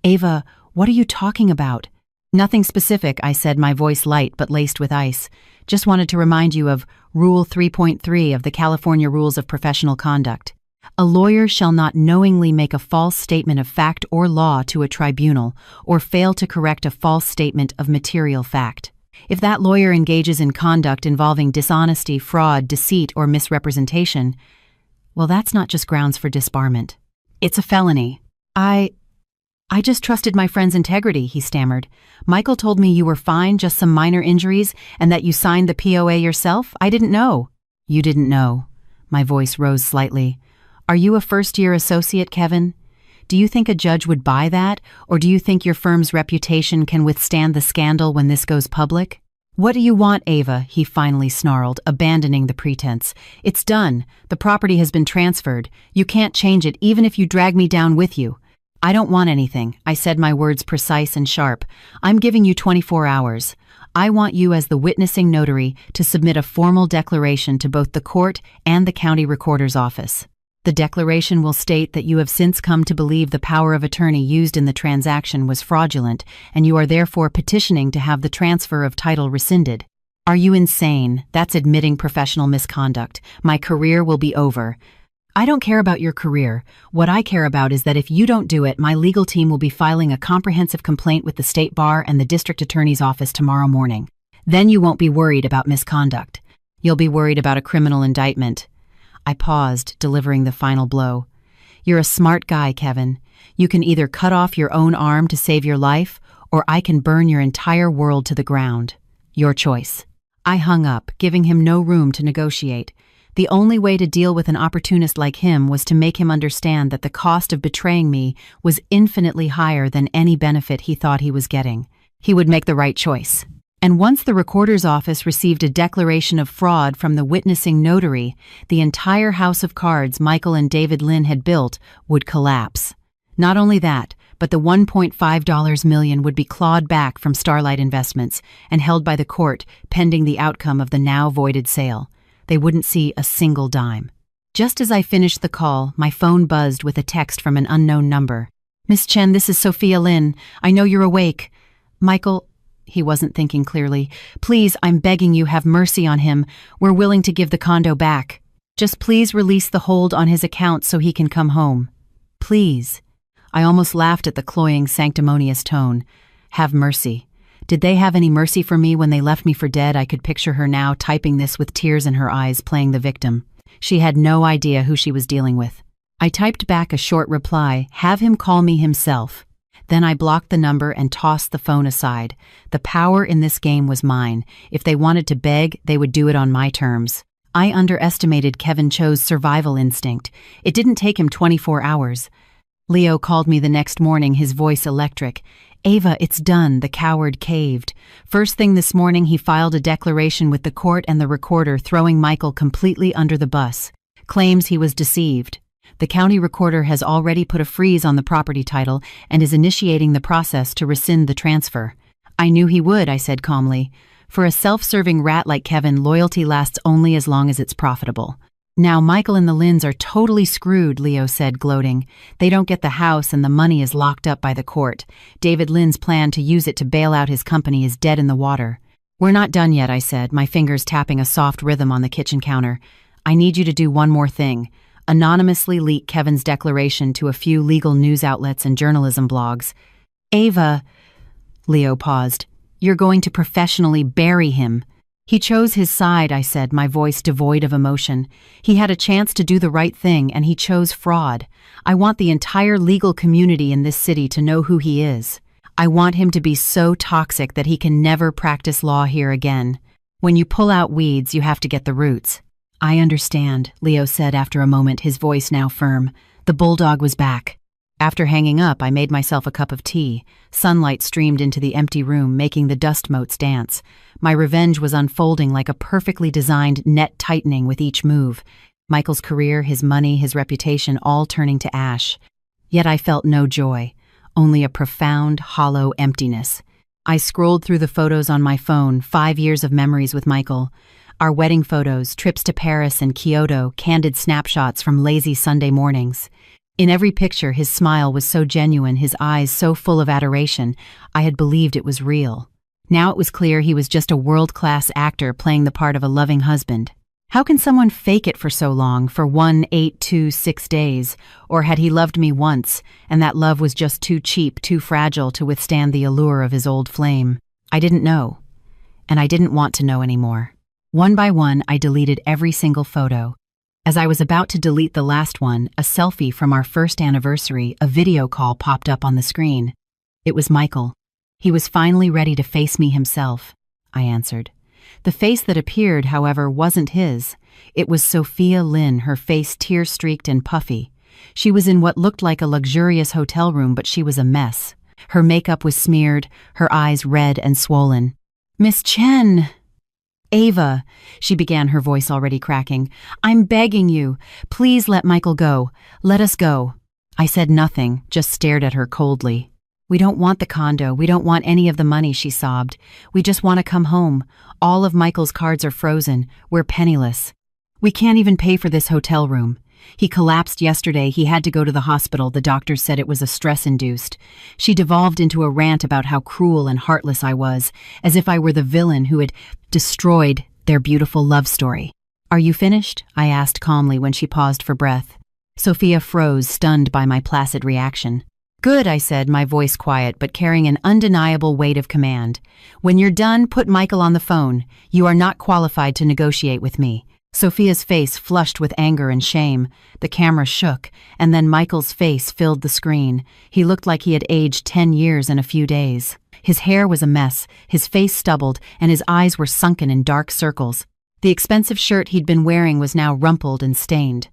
Ava, what are you talking about? Nothing specific, I said, my voice light but laced with ice. Just wanted to remind you of Rule 3.3 of the California Rules of Professional Conduct. A lawyer shall not knowingly make a false statement of fact or law to a tribunal or fail to correct a false statement of material fact. If that lawyer engages in conduct involving dishonesty, fraud, deceit, or misrepresentation, well, that's not just grounds for disbarment. It's a felony. I just trusted my friend's integrity, he stammered. Michael told me you were fine, just some minor injuries, and that you signed the POA yourself. I didn't know. You didn't know. My voice rose slightly. Are you a first-year associate, Kevin? Do you think a judge would buy that, or do you think your firm's reputation can withstand the scandal when this goes public? What do you want, Ava? He finally snarled, abandoning the pretense. It's done. The property has been transferred. You can't change it even if you drag me down with you. I don't want anything. I said, my words precise and sharp. I'm giving you 24 hours. I want you as the witnessing notary to submit a formal declaration to both the court and the county recorder's office. The declaration will state that you have since come to believe the power of attorney used in the transaction was fraudulent, and you are therefore petitioning to have the transfer of title rescinded. Are you insane? That's admitting professional misconduct. My career will be over. I don't care about your career. What I care about is that if you don't do it, my legal team will be filing a comprehensive complaint with the state bar and the district attorney's office tomorrow morning. Then you won't be worried about misconduct. You'll be worried about a criminal indictment. I paused, delivering the final blow. You're a smart guy, Kevin. You can either cut off your own arm to save your life, or I can burn your entire world to the ground. Your choice. I hung up, giving him no room to negotiate. The only way to deal with an opportunist like him was to make him understand that the cost of betraying me was infinitely higher than any benefit he thought he was getting. He would make the right choice. And once the recorder's office received a declaration of fraud from the witnessing notary, the entire house of cards Michael and David Lynn had built would collapse. Not only that, but the $1.5 million would be clawed back from Starlight Investments and held by the court pending the outcome of the now voided sale. They wouldn't see a single dime. Just as I finished the call, my phone buzzed with a text from an unknown number. Miss Chen, this is Sophia Lin. I know you're awake. Michael, he wasn't thinking clearly. Please, I'm begging you, have mercy on him. We're willing to give the condo back. Just please release the hold on his account so he can come home. Please. I almost laughed at the cloying, sanctimonious tone. Have mercy. Did they have any mercy for me when they left me for dead? I could picture her now typing this with tears in her eyes, playing the victim. She had no idea who she was dealing with. I typed back a short reply, have him call me himself. Then I blocked the number and tossed the phone aside. The power in this game was mine. If they wanted to beg, they would do it on my terms. I underestimated Kevin Cho's survival instinct. It didn't take him 24 hours. Leo called me the next morning, his voice electric. Ava, it's done. The coward caved. First thing this morning, he filed a declaration with the court and the recorder, throwing Michael completely under the bus. Claims he was deceived. The county recorder has already put a freeze on the property title and is initiating the process to rescind the transfer. I knew he would, I said calmly. For a self-serving rat like Kevin, loyalty lasts only as long as it's profitable. Now Michael and the Lynns are totally screwed, Leo said, gloating. They don't get the house and the money is locked up by the court. David Lynn's plan to use it to bail out his company is dead in the water. We're not done yet, I said, my fingers tapping a soft rhythm on the kitchen counter. I need you to do one more thing. Anonymously leak Kevin's declaration to a few legal news outlets and journalism blogs. Ava, Leo paused. You're going to professionally bury him. He chose his side, I said, my voice devoid of emotion. He had a chance to do the right thing, and he chose fraud. I want the entire legal community in this city to know who he is. I want him to be so toxic that he can never practice law here again. When you pull out weeds, you have to get the roots. I understand, Leo said after a moment, his voice now firm. The bulldog was back. After hanging up, I made myself a cup of tea. Sunlight streamed into the empty room, making the dust motes dance. My revenge was unfolding like a perfectly designed net tightening with each move. Michael's career, his money, his reputation, all turning to ash. Yet I felt no joy, only a profound, hollow emptiness. I scrolled through the photos on my phone, 5 years of memories with Michael. Our wedding photos, trips to Paris and Kyoto, candid snapshots from lazy Sunday mornings. In every picture, his smile was so genuine, his eyes so full of adoration, I had believed it was real. Now it was clear he was just a world-class actor playing the part of a loving husband. How can someone fake it for so long, for 1, 8, 2, 6 days? Or had he loved me once, and that love was just too cheap, too fragile to withstand the allure of his old flame? I didn't know, and I didn't want to know anymore. One by one, I deleted every single photo. As I was about to delete the last one, a selfie from our first anniversary, a video call popped up on the screen. It was Michael. He was finally ready to face me himself, I answered. The face that appeared, however, wasn't his. It was Sophia Lynn, her face tear-streaked and puffy. She was in what looked like a luxurious hotel room, but she was a mess. Her makeup was smeared, her eyes red and swollen. "Miss Chen!" "Ava," she began, her voice already cracking. "I'm begging you. Please let Michael go. Let us go." I said nothing, just stared at her coldly. "We don't want the condo. We don't want any of the money," she sobbed. "We just want to come home. All of Michael's cards are frozen. We're penniless. We can't even pay for this hotel room. He collapsed yesterday. He had to go to the hospital. The doctors said it was a stress-induced." She devolved into a rant about how cruel and heartless I was, as if I were the villain who had destroyed their beautiful love story. "Are you finished?" I asked calmly when she paused for breath. Sophia froze, stunned by my placid reaction. "Good," I said, my voice quiet but carrying an undeniable weight of command. "When you're done, put Michael on the phone. You are not qualified to negotiate with me." Sophia's face flushed with anger and shame. The camera shook, and then Michael's face filled the screen. He looked like he had aged 10 years in a few days. His hair was a mess, his face stubbled, and his eyes were sunken in dark circles. The expensive shirt he'd been wearing was now rumpled and stained.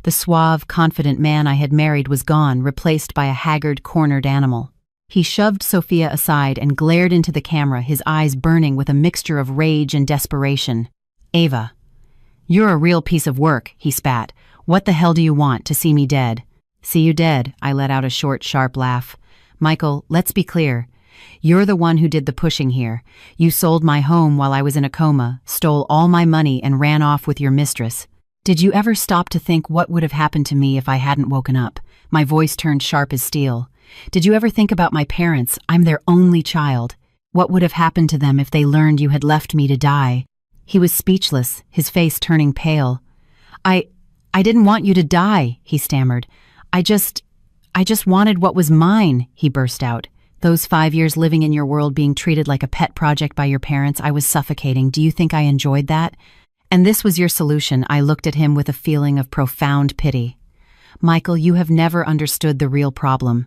The suave, confident man I had married was gone, replaced by a haggard, cornered animal. He shoved Sophia aside and glared into the camera, his eyes burning with a mixture of rage and desperation. "Ava, you're a real piece of work," he spat. "What the hell do you want, to see me dead?" "See you dead," I let out a short, sharp laugh. "Michael, let's be clear. You're the one who did the pushing here. You sold my home while I was in a coma, stole all my money, and ran off with your mistress. Did you ever stop to think what would have happened to me if I hadn't woken up?" My voice turned sharp as steel. "Did you ever think about my parents? I'm their only child. What would have happened to them if they learned you had left me to die?" He was speechless, his face turning pale. I didn't want you to die," he stammered. I just wanted what was mine," he burst out. "Those 5 years living in your world, being treated like a pet project by your parents, I was suffocating. Do you think I enjoyed that? And this was your solution." I looked at him with a feeling of profound pity. "Michael, you have never understood the real problem.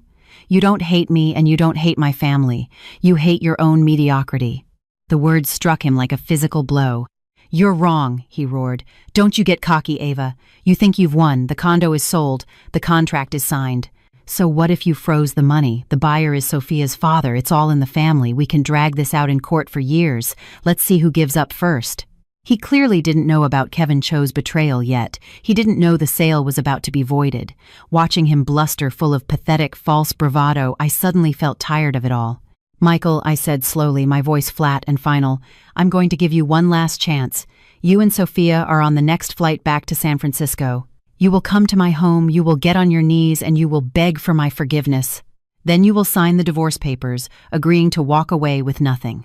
You don't hate me and you don't hate my family. You hate your own mediocrity." The words struck him like a physical blow. "You're wrong," he roared. "Don't you get cocky, Ava. You think you've won. The condo is sold. The contract is signed. So what if you froze the money? The buyer is Sophia's father. It's all in the family. We can drag this out in court for years. Let's see who gives up first." He clearly didn't know about Kevin Cho's betrayal yet. He didn't know the sale was about to be voided. Watching him bluster full of pathetic, false bravado, I suddenly felt tired of it all. "Michael," I said slowly, my voice flat and final, "I'm going to give you one last chance. You and Sophia are on the next flight back to San Francisco. You will come to my home, you will get on your knees, and you will beg for my forgiveness. Then you will sign the divorce papers, agreeing to walk away with nothing.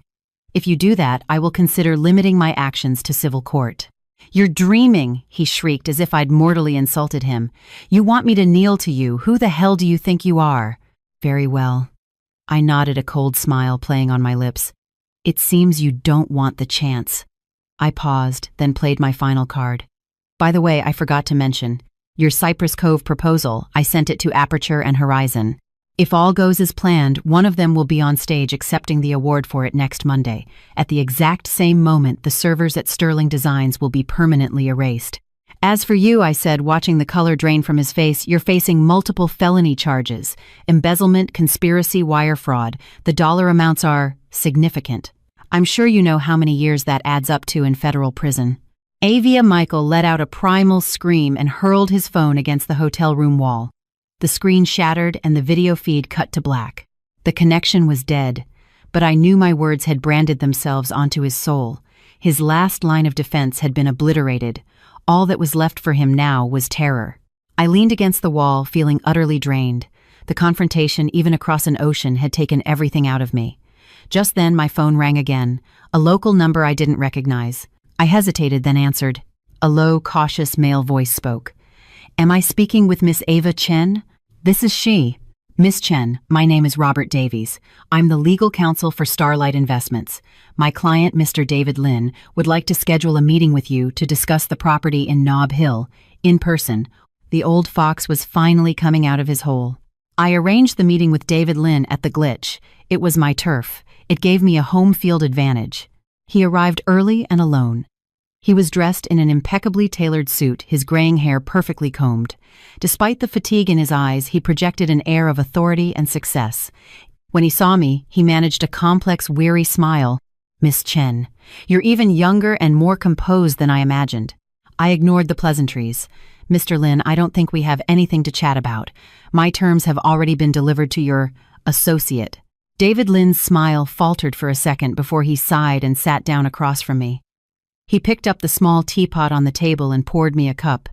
If you do that, I will consider limiting my actions to civil court." "You're dreaming," he shrieked as if I'd mortally insulted him. "You want me to kneel to you. Who the hell do you think you are?" "Very well." I nodded, a cold smile playing on my lips. "It seems you don't want the chance." I paused, then played my final card. By the way, I forgot to mention, your Cypress Cove proposal, I sent it to Aperture and Horizon. If all goes as planned, one of them will be on stage accepting the award for it next Monday. At the exact same moment, the servers at Sterling Designs will be permanently erased. As for you, I said, watching the color drain from his face, you're facing multiple felony charges. Embezzlement, conspiracy, wire fraud. The dollar amounts are significant. I'm sure you know how many years that adds up to in federal prison. Avia Michael let out a primal scream and hurled his phone against the hotel room wall. The screen shattered and the video feed cut to black. The connection was dead, but I knew my words had branded themselves onto his soul. His last line of defense had been obliterated. All that was left for him now was terror. I leaned against the wall, feeling utterly drained. The confrontation, even across an ocean, had taken everything out of me. Just then, my phone rang again, a local number I didn't recognize. I hesitated, then answered. A low, cautious male voice spoke. Am I speaking with Miss Ava Chen? This is she. Miss Chen, my name is Robert Davies. I'm the legal counsel for Starlight Investments. My client, Mr. David Lin, would like to schedule a meeting with you to discuss the property in Nob Hill, in person. The old fox was finally coming out of his hole. I arranged the meeting with David Lin at the Glitch. It was my turf. It gave me a home field advantage. He arrived early and alone. He was dressed in an impeccably tailored suit, his graying hair perfectly combed. Despite the fatigue in his eyes, he projected an air of authority and success. When he saw me, he managed a complex, weary smile. Miss Chen, you're even younger and more composed than I imagined. I ignored the pleasantries. Mr. Lin, I don't think we have anything to chat about. My terms have already been delivered to your associate. David Lin's smile faltered for a second before he sighed and sat down across from me. He picked up the small teapot on the table and poured me a cup.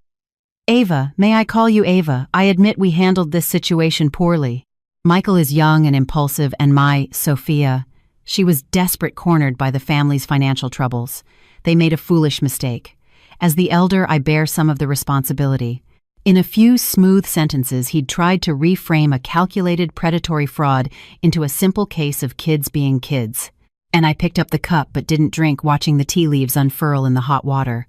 Ava, may I call you Ava? I admit we handled this situation poorly. Michael is young and impulsive, and my Sophia, she was desperate, cornered by the family's financial troubles. They made a foolish mistake. As the elder, I bear some of the responsibility. In a few smooth sentences, he'd tried to reframe a calculated predatory fraud into a simple case of kids being kids. And I picked up the cup but didn't drink, watching the tea leaves unfurl in the hot water.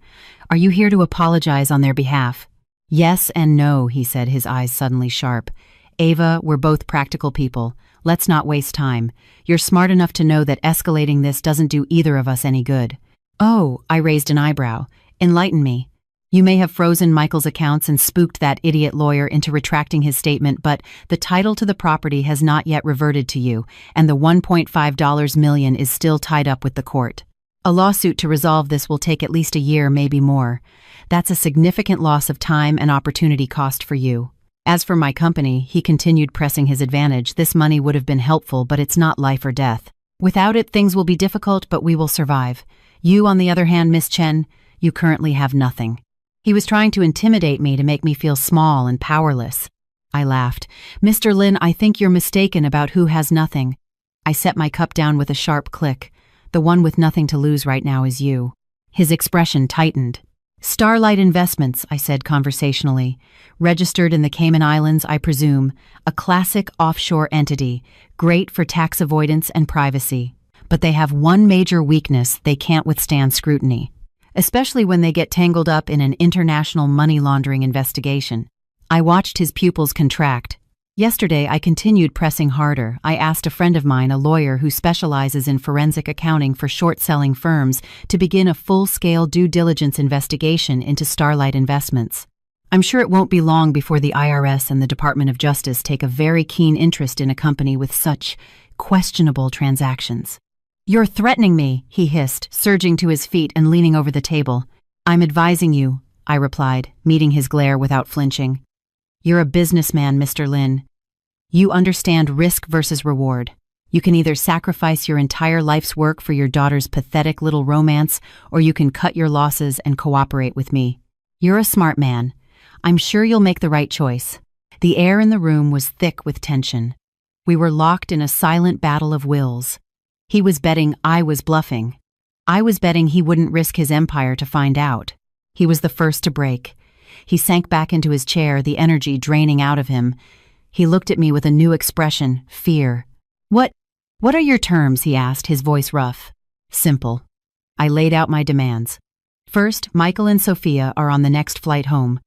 Are you here to apologize on their behalf? Yes and no, he said, his eyes suddenly sharp. Ava, we're both practical people. Let's not waste time. You're smart enough to know that escalating this doesn't do either of us any good. Oh, I raised an eyebrow. Enlighten me. You may have frozen Michael's accounts and spooked that idiot lawyer into retracting his statement, but the title to the property has not yet reverted to you, and the $1.5 million is still tied up with the court. A lawsuit to resolve this will take at least a year, maybe more. That's a significant loss of time and opportunity cost for you. As for my company, he continued, pressing his advantage, this money would have been helpful, but it's not life or death. Without it, things will be difficult, but we will survive. You, on the other hand, Miss Chen, you currently have nothing. He was trying to intimidate me to make me feel small and powerless. I laughed. Mr. Lin, I think you're mistaken about who has nothing. I set my cup down with a sharp click. The one with nothing to lose right now is you. His expression tightened. Starlight Investments, I said conversationally. Registered in the Cayman Islands, I presume. A classic offshore entity, great for tax avoidance and privacy. But they have one major weakness: they can't withstand scrutiny. Especially when they get tangled up in an international money laundering investigation. I watched his pupils contract. Yesterday, I continued pressing harder. I asked a friend of mine, a lawyer who specializes in forensic accounting for short-selling firms, to begin a full-scale due diligence investigation into Starlight Investments. I'm sure it won't be long before the IRS and the Department of Justice take a very keen interest in a company with such questionable transactions. You're threatening me, he hissed, surging to his feet and leaning over the table. I'm advising you, I replied, meeting his glare without flinching. You're a businessman, Mr. Lin. You understand risk versus reward. You can either sacrifice your entire life's work for your daughter's pathetic little romance, or you can cut your losses and cooperate with me. You're a smart man. I'm sure you'll make the right choice. The air in the room was thick with tension. We were locked in a silent battle of wills. He was betting I was bluffing. I was betting he wouldn't risk his empire to find out. He was the first to break. He sank back into his chair, the energy draining out of him. He looked at me with a new expression, fear. What are your terms? He asked, his voice rough. Simple. I laid out my demands. First, Michael and Sophia are on the next flight home.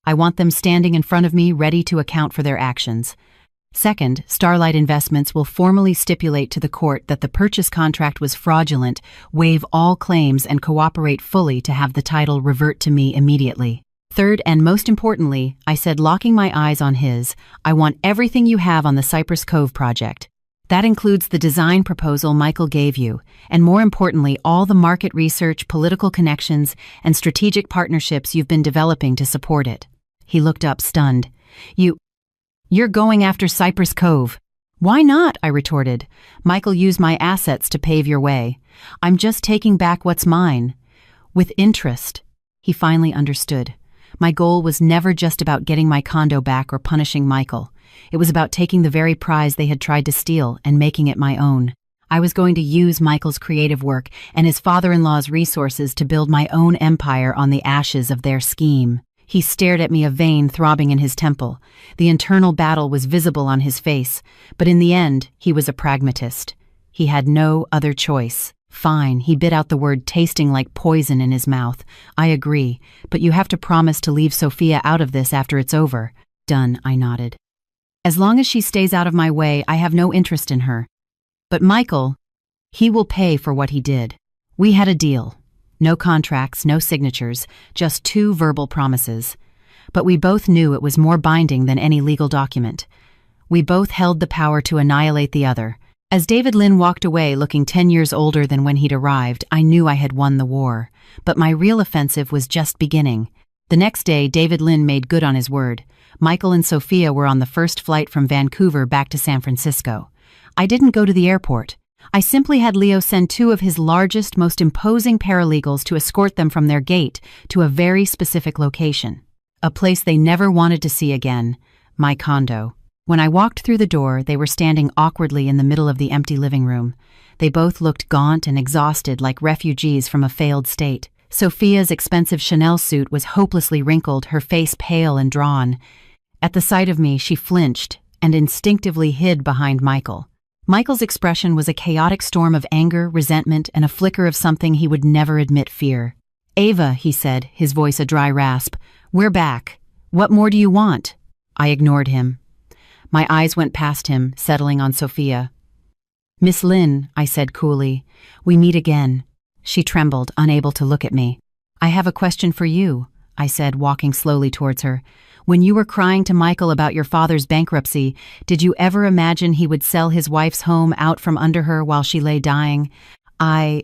I want them standing in front of me, ready to account for their actions. Second, Starlight Investments will formally stipulate to the court that the purchase contract was fraudulent, waive all claims, and cooperate fully to have the title revert to me immediately. Third, and most importantly, I said, locking my eyes on his, I want everything you have on the Cypress Cove project. That includes the design proposal Michael gave you, and more importantly, all the market research, political connections, and strategic partnerships you've been developing to support it. He looked up, stunned. You're going after Cypress Cove. Why not? I retorted. Michael used my assets to pave your way. I'm just taking back what's mine. With interest. He finally understood. My goal was never just about getting my condo back or punishing Michael. It was about taking the very prize they had tried to steal and making it my own. I was going to use Michael's creative work and his father-in-law's resources to build my own empire on the ashes of their scheme. He stared at me, a vein throbbing in his temple. The internal battle was visible on his face, but in the end, he was a pragmatist. He had no other choice. Fine, he bit out the word, tasting like poison in his mouth. I agree, but you have to promise to leave Sophia out of this after it's over. Done, I nodded. As long as she stays out of my way, I have no interest in her. But Michael, he will pay for what he did. We had a deal. No contracts, no signatures, just 2 verbal promises. But we both knew it was more binding than any legal document. We both held the power to annihilate the other. As David Lynn walked away looking 10 years older than when he'd arrived, I knew I had won the war. But my real offensive was just beginning. The next day, David Lynn made good on his word. Michael and Sophia were on the first flight from Vancouver back to San Francisco. I didn't go to the airport. I simply had Leo send 2 of his largest, most imposing paralegals to escort them from their gate to a very specific location. A place they never wanted to see again, my condo. When I walked through the door, they were standing awkwardly in the middle of the empty living room. They both looked gaunt and exhausted, like refugees from a failed state. Sophia's expensive Chanel suit was hopelessly wrinkled, her face pale and drawn. At the sight of me, she flinched and instinctively hid behind Michael. Michael's expression was a chaotic storm of anger, resentment, and a flicker of something he would never admit: fear. "Ava," he said, his voice a dry rasp, "we're back. What more do you want?" I ignored him. My eyes went past him, settling on Sophia. "Miss Lynn," I said coolly, "we meet again." She trembled, unable to look at me. "I have a question for you," I said, walking slowly towards her. "When you were crying to Michael about your father's bankruptcy, did you ever imagine he would sell his wife's home out from under her while she lay dying?" I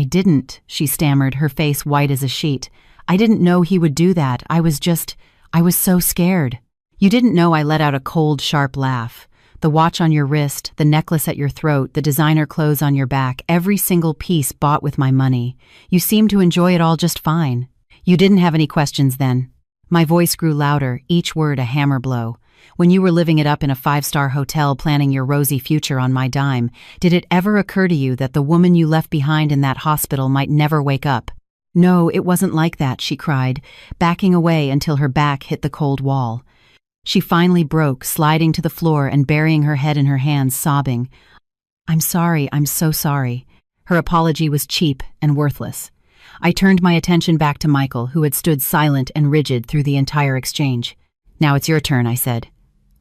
didn't," she stammered, her face white as a sheet. "I didn't know he would do that. I was so scared." "You didn't know," I let out a cold, sharp laugh. "The watch on your wrist, the necklace at your throat, the designer clothes on your back, every single piece bought with my money. You seemed to enjoy it all just fine. You didn't have any questions then." My voice grew louder, each word a hammer blow. "When you were living it up in a 5-star hotel planning your rosy future on my dime, did it ever occur to you that the woman you left behind in that hospital might never wake up?" "No, it wasn't like that," she cried, backing away until her back hit the cold wall. She finally broke, sliding to the floor and burying her head in her hands, sobbing. "I'm sorry, I'm so sorry." Her apology was cheap and worthless. I turned my attention back to Michael, who had stood silent and rigid through the entire exchange. "Now it's your turn," I said.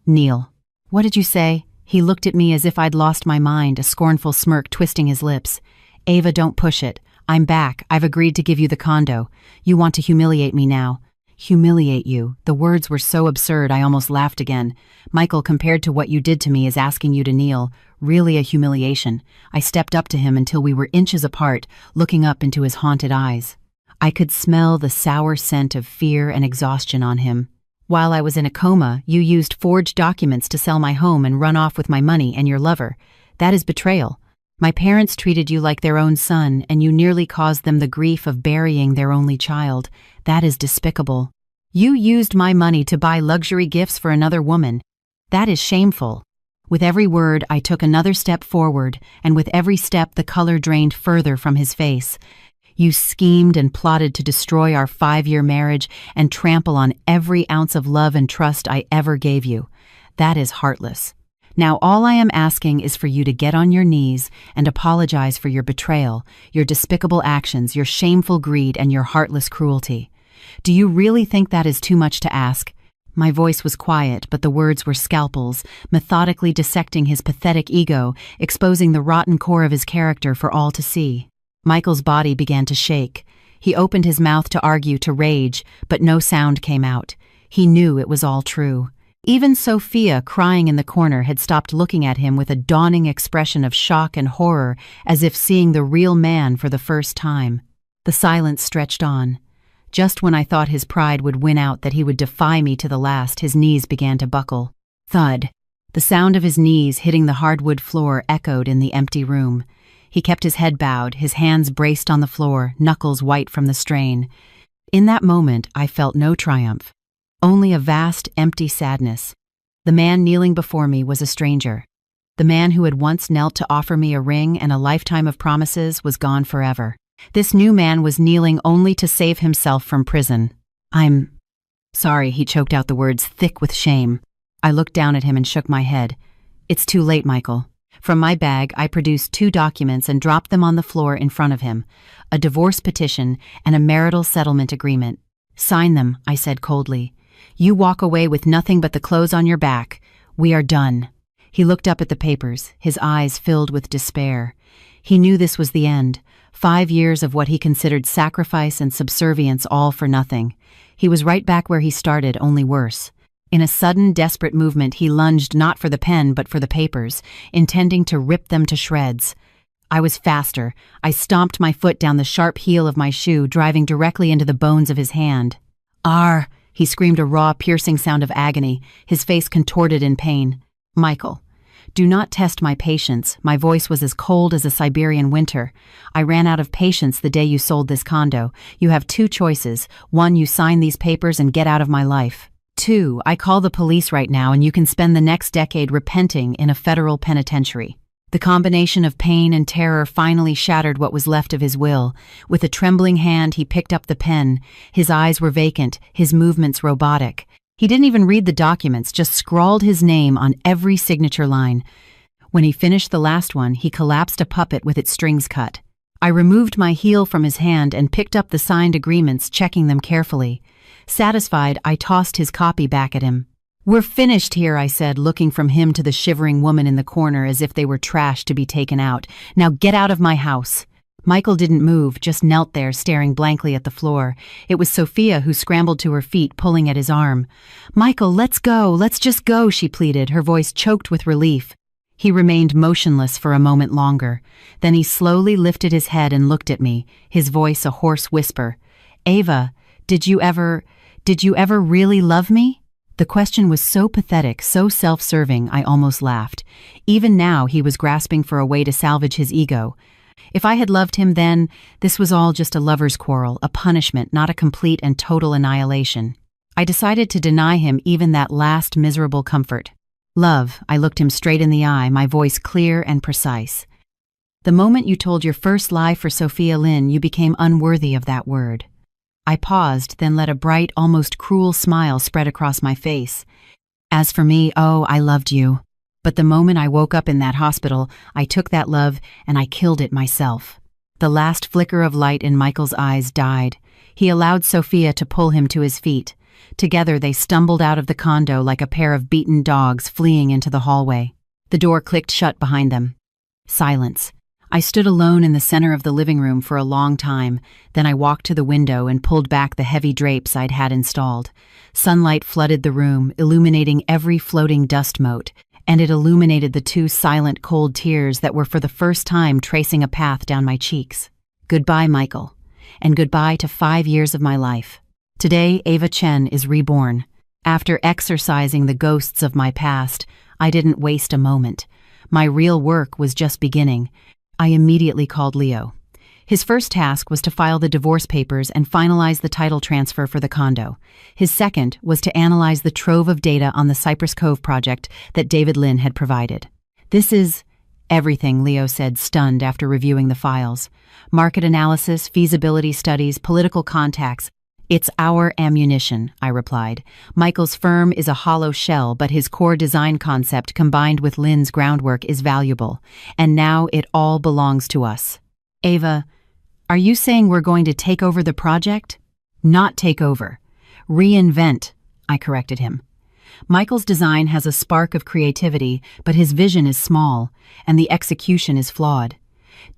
"Kneel." "What did you say?" He looked at me as if I'd lost my mind, a scornful smirk twisting his lips. "Ava, don't push it. I'm back. I've agreed to give you the condo. You want to humiliate me now." "Humiliate you." The words were so absurd I almost laughed again. "Michael, compared to what you did to me, is asking you to kneel. Really a humiliation." I stepped up to him until we were inches apart, looking up into his haunted eyes. I could smell the sour scent of fear and exhaustion on him. "While I was in a coma, you used forged documents to sell my home and run off with my money and your lover. That is betrayal. My parents treated you like their own son, and you nearly caused them the grief of burying their only child. That is despicable. You used my money to buy luxury gifts for another woman. That is shameful." With every word, I took another step forward, and with every step the color drained further from his face. "You schemed and plotted to destroy our 5-year marriage and trample on every ounce of love and trust I ever gave you. That is heartless. Now all I am asking is for you to get on your knees and apologize for your betrayal, your despicable actions, your shameful greed, and your heartless cruelty. Do you really think that is too much to ask?" My voice was quiet, but the words were scalpels, methodically dissecting his pathetic ego, exposing the rotten core of his character for all to see. Michael's body began to shake. He opened his mouth to argue, to rage, but no sound came out. He knew it was all true. Even Sophia, crying in the corner, had stopped looking at him with a dawning expression of shock and horror, as if seeing the real man for the first time. The silence stretched on. Just when I thought his pride would win out, that he would defy me to the last, his knees began to buckle. Thud. The sound of his knees hitting the hardwood floor echoed in the empty room. He kept his head bowed, his hands braced on the floor, knuckles white from the strain. In that moment, I felt no triumph, only a vast, empty sadness. The man kneeling before me was a stranger. The man who had once knelt to offer me a ring and a lifetime of promises was gone forever. This new man was kneeling only to save himself from prison. "I'm sorry," he choked out the words, thick with shame. I looked down at him and shook my head. "It's too late, Michael." From my bag, I produced 2 documents and dropped them on the floor in front of him, a divorce petition and a marital settlement agreement. "Sign them," I said coldly. "You walk away with nothing but the clothes on your back. We are done." He looked up at the papers, his eyes filled with despair. He knew this was the end. 5 years of what he considered sacrifice and subservience, all for nothing. He was right back where he started, only worse. In a sudden, desperate movement, he lunged not for the pen but for the papers, intending to rip them to shreds. I was faster. I stomped my foot down the sharp heel of my shoe, driving directly into the bones of his hand. "Arr!" He screamed a raw, piercing sound of agony, his face contorted in pain. "Michael, do not test my patience." My voice was as cold as a Siberian winter. "I ran out of patience the day you sold this condo. You have 2 choices. 1, you sign these papers and get out of my life. 2, I call the police right now and you can spend the next decade repenting in a federal penitentiary." The combination of pain and terror finally shattered what was left of his will. With a trembling hand, he picked up the pen. His eyes were vacant, his movements robotic. He didn't even read the documents, just scrawled his name on every signature line. When he finished the last one, he collapsed a puppet with its strings cut. I removed my heel from his hand and picked up the signed agreements, checking them carefully. Satisfied, I tossed his copy back at him. "We're finished here," I said, looking from him to the shivering woman in the corner as if they were trash to be taken out. "Now get out of my house." Michael didn't move, just knelt there, staring blankly at the floor. It was Sophia who scrambled to her feet, pulling at his arm. "Michael, let's go, let's just go," she pleaded, her voice choked with relief. He remained motionless for a moment longer. Then he slowly lifted his head and looked at me, his voice a hoarse whisper. "Ava, did you ever really love me?" The question was so pathetic, so self-serving, I almost laughed. Even now, he was grasping for a way to salvage his ego. If I had loved him then, this was all just a lover's quarrel, a punishment, not a complete and total annihilation. I decided to deny him even that last miserable comfort. "Love," I looked him straight in the eye, my voice clear and precise. "The moment you told your first lie for Sophia Lynn, you became unworthy of that word." I paused, then let a bright, almost cruel smile spread across my face. "As for me, oh, I loved you. But the moment I woke up in that hospital, I took that love and I killed it myself." The last flicker of light in Michael's eyes died. He allowed Sophia to pull him to his feet. Together they stumbled out of the condo like a pair of beaten dogs fleeing into the hallway. The door clicked shut behind them. Silence. I stood alone in the center of the living room for a long time, then I walked to the window and pulled back the heavy drapes I'd had installed. Sunlight flooded the room, illuminating every floating dust mote, and it illuminated the 2 silent, cold tears that were for the first time tracing a path down my cheeks. Goodbye, Michael, and goodbye to 5 years of my life. Today, Ava Chen is reborn. After exorcising the ghosts of my past, I didn't waste a moment. My real work was just beginning. I immediately called Leo. His first task was to file the divorce papers and finalize the title transfer for the condo. His second was to analyze the trove of data on the Cypress Cove project that David Lynn had provided. "This is everything," Leo said, stunned after reviewing the files. "Market analysis, feasibility studies, political contacts. It's our ammunition, I replied. Michael's firm is a hollow shell, but his core design concept combined with Lynn's groundwork is valuable, and now it all belongs to us. Ava, are you saying we're going to take over the project? Not take over. Reinvent, I corrected him. Michael's design has a spark of creativity, but his vision is small, and the execution is flawed.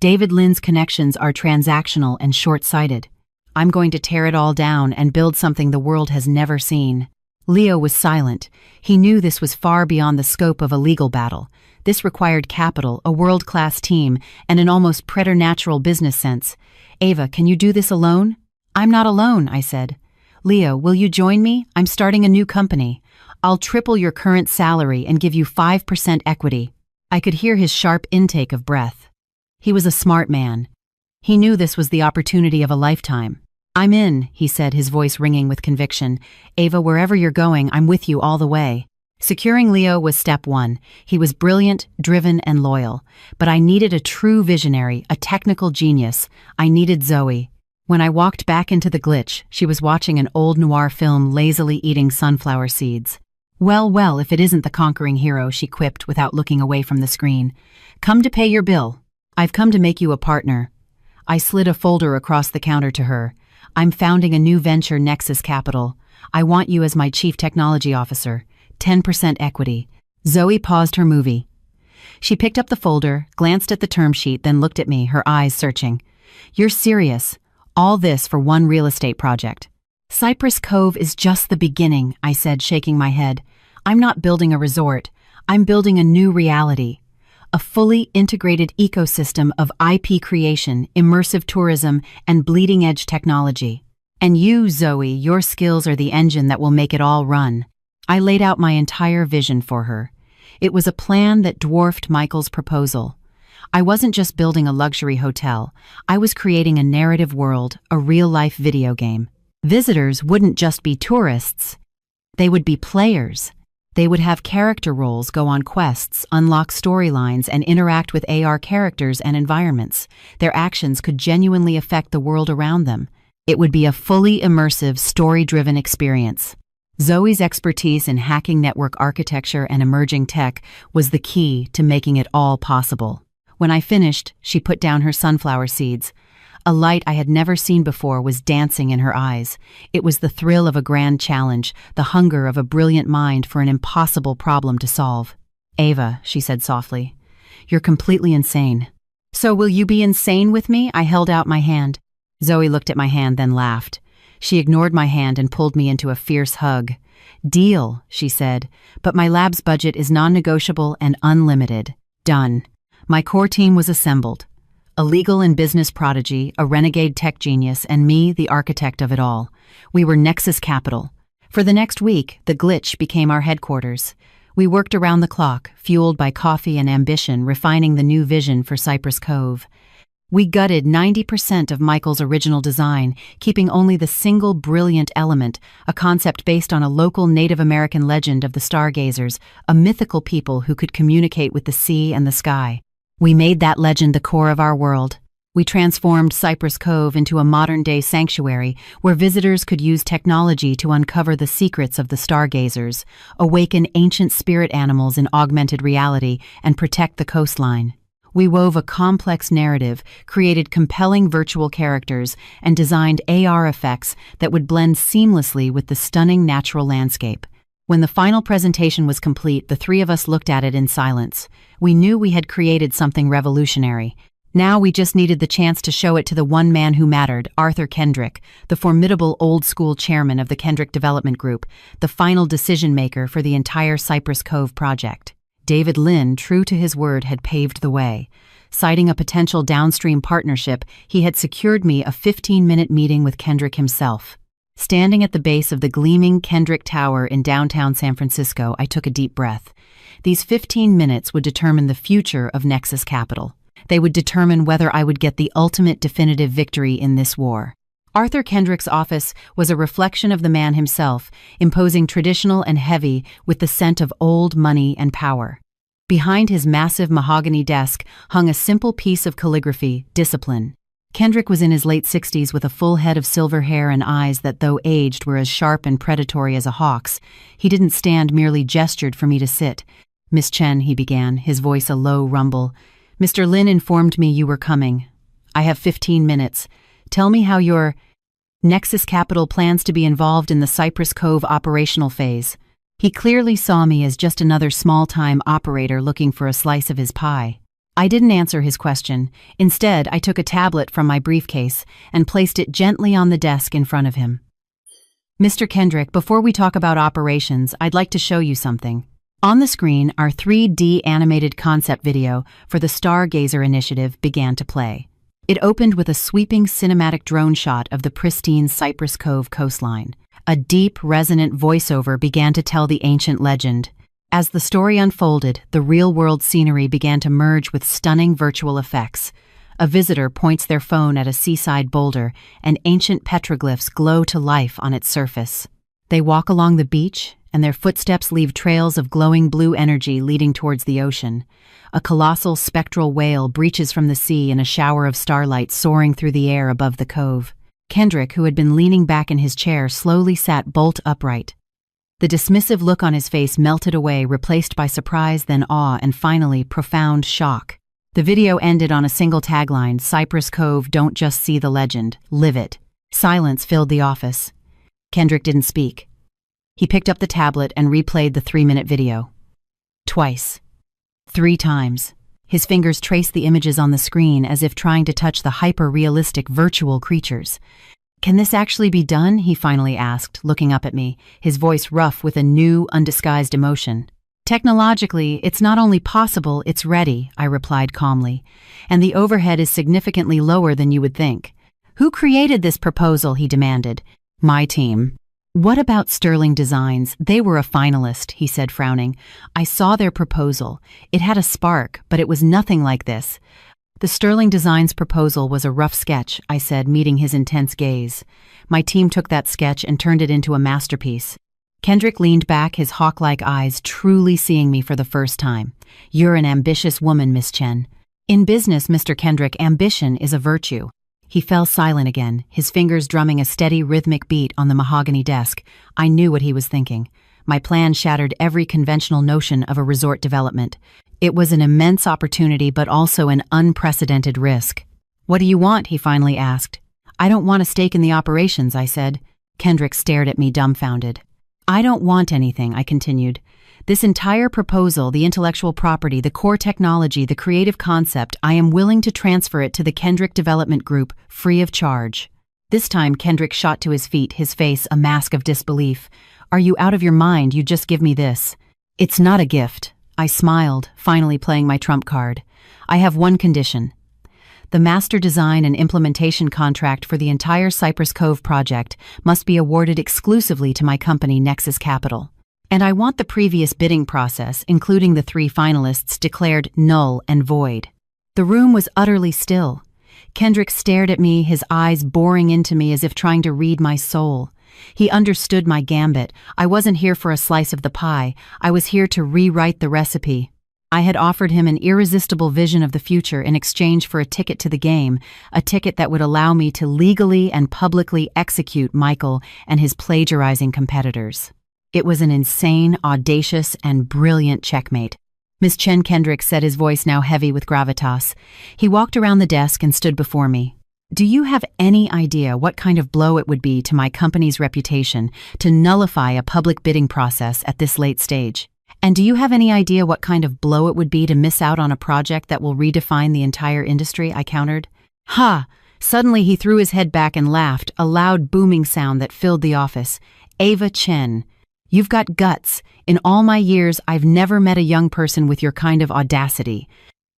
David Lynn's connections are transactional and short-sighted. I'm going to tear it all down and build something the world has never seen. Leo was silent. He knew this was far beyond the scope of a legal battle. This required capital, a world-class team, and an almost preternatural business sense. Ava, can you do this alone? I'm not alone, I said. Leo, will you join me? I'm starting a new company. I'll triple your current salary and give you 5% equity. I could hear his sharp intake of breath. He was a smart man. He knew this was the opportunity of a lifetime. I'm in, he said, his voice ringing with conviction. Ava, wherever you're going, I'm with you all the way. Securing Leo was step one. He was brilliant, driven, and loyal. But I needed a true visionary, a technical genius. I needed Zoe. When I walked back into the glitch, she was watching an old noir film lazily eating sunflower seeds. Well, if it isn't the conquering hero, she quipped without looking away from the screen. Come to pay your bill. I've come to make you a partner. I slid a folder across the counter to her. I'm founding a new venture, Nexus Capital. I want you as my chief technology officer. 10% equity. Zoe paused her movie. She picked up the folder, glanced at the term sheet, then looked at me, her eyes searching. You're serious? All this for one real estate project? Cypress Cove is just the beginning, I said, shaking my head. I'm not building a resort. I'm building a new reality. A fully integrated ecosystem of IP creation, immersive tourism, and bleeding-edge technology. And you, Zoe, your skills are the engine that will make it all run. I laid out my entire vision for her. It was a plan that dwarfed Michael's proposal. I wasn't just building a luxury hotel. I was creating a narrative world, a real-life video game. Visitors wouldn't just be tourists. They would be players. They would have character roles, go on quests, unlock storylines, and interact with AR characters and environments. Their actions could genuinely affect the world around them. It would be a fully immersive, story-driven experience. Zoe's expertise in hacking network architecture and emerging tech was the key to making it all possible. When I finished, she put down her sunflower seeds. A light I had never seen before was dancing in her eyes. It was the thrill of a grand challenge, the hunger of a brilliant mind for an impossible problem to solve. Ava, she said softly, you're completely insane. So will you be insane with me? I held out my hand. Zoe looked at my hand, then laughed. She ignored my hand and pulled me into a fierce hug. Deal, she said, but my lab's budget is non-negotiable and unlimited. Done. My core team was assembled. A legal and business prodigy, a renegade tech genius, and me, the architect of it all. We were Nexus Capital. For the next week, the glitch became our headquarters. We worked around the clock, fueled by coffee and ambition, refining the new vision for Cypress Cove. We gutted 90% of Michael's original design, keeping only the single brilliant element, a concept based on a local Native American legend of the stargazers, a mythical people who could communicate with the sea and the sky. We made that legend the core of our world. We transformed Cypress Cove into a modern-day sanctuary where visitors could use technology to uncover the secrets of the stargazers, awaken ancient spirit animals in augmented reality, and protect the coastline. We wove a complex narrative, created compelling virtual characters, and designed AR effects that would blend seamlessly with the stunning natural landscape. When the final presentation was complete, the three of us looked at it in silence. We knew we had created something revolutionary. Now we just needed the chance to show it to the one man who mattered, Arthur Kendrick, the formidable old-school chairman of the Kendrick Development Group, the final decision-maker for the entire Cypress Cove project. David Lynn, true to his word, had paved the way. Citing a potential downstream partnership, he had secured me a 15-minute meeting with Kendrick himself. Standing at the base of the gleaming Kendrick Tower in downtown San Francisco, I took a deep breath. These 15 minutes would determine the future of Nexus Capital. They would determine whether I would get the ultimate definitive victory in this war. Arthur Kendrick's office was a reflection of the man himself, imposing traditional and heavy with the scent of old money and power. Behind his massive mahogany desk hung a simple piece of calligraphy, discipline. Kendrick was in his late 60s with a full head of silver hair and eyes that, though aged, were as sharp and predatory as a hawk's. He didn't stand, merely gestured for me to sit. "Miss Chen," he began, his voice a low rumble. "Mr. Lin informed me you were coming. I have 15 minutes. Tell me how your Nexus Capital plans to be involved in the Cypress Cove operational phase." He clearly saw me as just another small-time operator looking for a slice of his pie. I didn't answer his question. Instead, I took a tablet from my briefcase and placed it gently on the desk in front of him. "Mr. Kendrick, before we talk about operations, I'd like to show you something." On the screen, our 3D animated concept video for the Stargazer initiative began to play. It opened with a sweeping cinematic drone shot of the pristine Cypress Cove coastline. A deep, resonant voiceover began to tell the ancient legend. As the story unfolded, the real-world scenery began to merge with stunning virtual effects. A visitor points their phone at a seaside boulder, and ancient petroglyphs glow to life on its surface. They walk along the beach, and their footsteps leave trails of glowing blue energy leading towards the ocean. A colossal spectral whale breaches from the sea in a shower of starlight soaring through the air above the cove. Kendrick, who had been leaning back in his chair, slowly sat bolt upright. The dismissive look on his face melted away, replaced by surprise, then awe, and finally, profound shock. The video ended on a single tagline: "Cypress Cove, don't just see the legend, live it." Silence filled the office. Kendrick didn't speak. He picked up the tablet and replayed the 3-minute video. Twice. 3 times. His fingers traced the images on the screen as if trying to touch the hyper-realistic virtual creatures. "Can this actually be done?" he finally asked, looking up at me, his voice rough with a new, undisguised emotion. "Technologically, it's not only possible, it's ready," I replied calmly. "And the overhead is significantly lower than you would think." "Who created this proposal?" he demanded. "My team." "What about Sterling Designs? They were a finalist," he said, frowning. "I saw their proposal. It had a spark, but it was nothing like this." "The Sterling Designs proposal was a rough sketch," I said, meeting his intense gaze. "My team took that sketch and turned it into a masterpiece." Kendrick leaned back, his hawk-like eyes truly seeing me for the first time. "You're an ambitious woman, Miss Chen." "In business, Mr. Kendrick, ambition is a virtue." He fell silent again, his fingers drumming a steady, rhythmic beat on the mahogany desk. I knew what he was thinking. My plan shattered every conventional notion of a resort development. It was an immense opportunity, but also an unprecedented risk. "What do you want?" he finally asked. "I don't want a stake in the operations," I said. Kendrick stared at me dumbfounded. "I don't want anything," I continued. "This entire proposal, the intellectual property, the core technology, the creative concept, I am willing to transfer it to the Kendrick Development Group, free of charge." This time, Kendrick shot to his feet, his face a mask of disbelief. "Are you out of your mind? You just give me this." "It's not a gift." I smiled, finally playing my trump card. "I have one condition. The master design and implementation contract for the entire Cypress Cove project must be awarded exclusively to my company, Nexus Capital. And I want the previous bidding process, including the 3 finalists, declared null and void." The room was utterly still. Kendrick stared at me, his eyes boring into me as if trying to read my soul. He understood my gambit. I wasn't here for a slice of the pie. I was here to rewrite the recipe. I had offered him an irresistible vision of the future in exchange for a ticket to the game, a ticket that would allow me to legally and publicly execute Michael and his plagiarizing competitors. It was an insane, audacious, and brilliant checkmate. Miss Chen, Kendrick said, his voice now heavy with gravitas. He walked around the desk and stood before me. "Do you have any idea what kind of blow it would be to my company's reputation to nullify a public bidding process at this late stage? And do you have any idea what kind of blow it would be to miss out on a project that will redefine the entire industry?" I countered. "Ha!" Suddenly he threw his head back and laughed, a loud booming sound that filled the office. "Ava Chen, you've got guts. In all my years, I've never met a young person with your kind of audacity."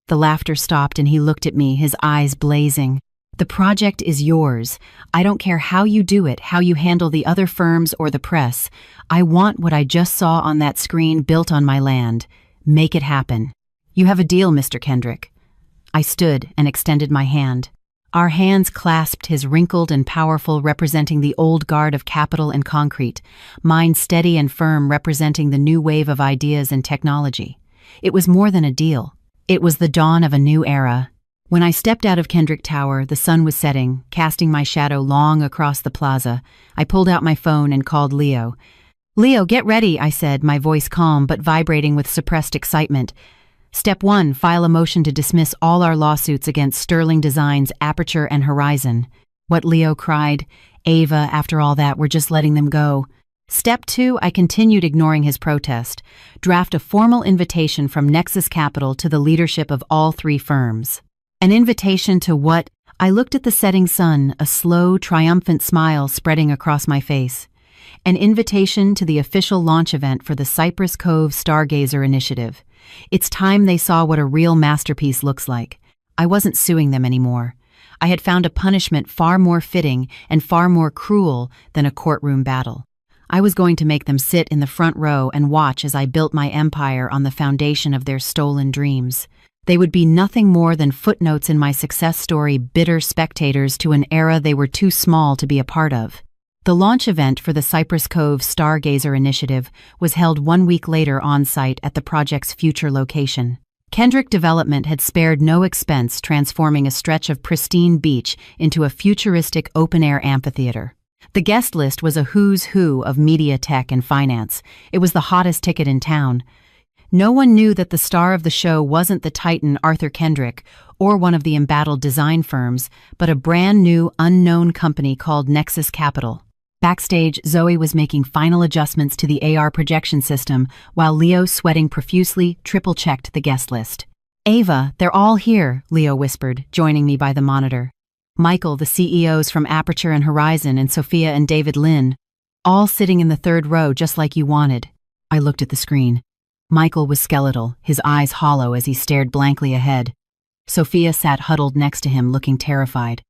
The laughter stopped and he looked at me, his eyes blazing. "The project is yours. I don't care how you do it, how you handle the other firms or the press. I want what I just saw on that screen built on my land. Make it happen." "You have a deal, Mr. Kendrick." I stood and extended my hand. Our hands clasped, his wrinkled and powerful representing the old guard of capital and concrete, mine steady and firm representing the new wave of ideas and technology. It was more than a deal. It was the dawn of a new era. When I stepped out of Kendrick Tower, the sun was setting, casting my shadow long across the plaza. I pulled out my phone and called Leo. "Leo, get ready," I said, my voice calm but vibrating with suppressed excitement. "Step 1, file a motion to dismiss all our lawsuits against Sterling Designs, Aperture, and Horizon." "What?" Leo cried. "Ava, after all that, we're just letting them go." "Step 2, I continued, ignoring his protest. "Draft a formal invitation from Nexus Capital to the leadership of all 3 firms." "An invitation to what?" I looked at the setting sun, a slow, triumphant smile spreading across my face. "An invitation to the official launch event for the Cypress Cove Stargazer Initiative. It's time they saw what a real masterpiece looks like." I wasn't suing them anymore. I had found a punishment far more fitting and far more cruel than a courtroom battle. I was going to make them sit in the front row and watch as I built my empire on the foundation of their stolen dreams. They would be nothing more than footnotes in my success story, bitter spectators to an era they were too small to be a part of. The launch event for the Cypress Cove Stargazer Initiative was held 1 week later on-site at the project's future location. Kendrick Development had spared no expense transforming a stretch of pristine beach into a futuristic open-air amphitheater. The guest list was a who's who of media, tech, and finance. It was the hottest ticket in town. No one knew that the star of the show wasn't the titan Arthur Kendrick or one of the embattled design firms, but a brand new, unknown company called Nexus Capital. Backstage, Zoe was making final adjustments to the AR projection system, while Leo, sweating profusely, triple-checked the guest list. "Ava, they're all here," Leo whispered, joining me by the monitor. "Michael, the CEOs from Aperture and Horizon, and Sophia and David Lynn, all sitting in the 3rd row just like you wanted." I looked at the screen. Michael was skeletal, his eyes hollow as he stared blankly ahead. Sophia sat huddled next to him, looking terrified.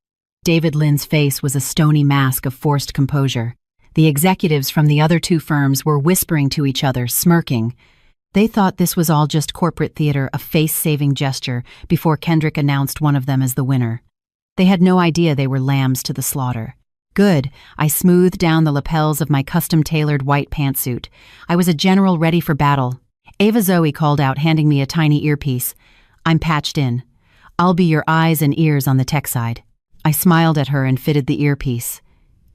David Lynn's face was a stony mask of forced composure. The executives from the other 2 firms were whispering to each other, smirking. They thought this was all just corporate theater, a face-saving gesture, before Kendrick announced one of them as the winner. They had no idea they were lambs to the slaughter. "Good." I smoothed down the lapels of my custom-tailored white pantsuit. I was a general ready for battle. "Ava," Zoe called out, handing me a tiny earpiece. "I'm patched in. I'll be your eyes and ears on the tech side." I smiled at her and fitted the earpiece.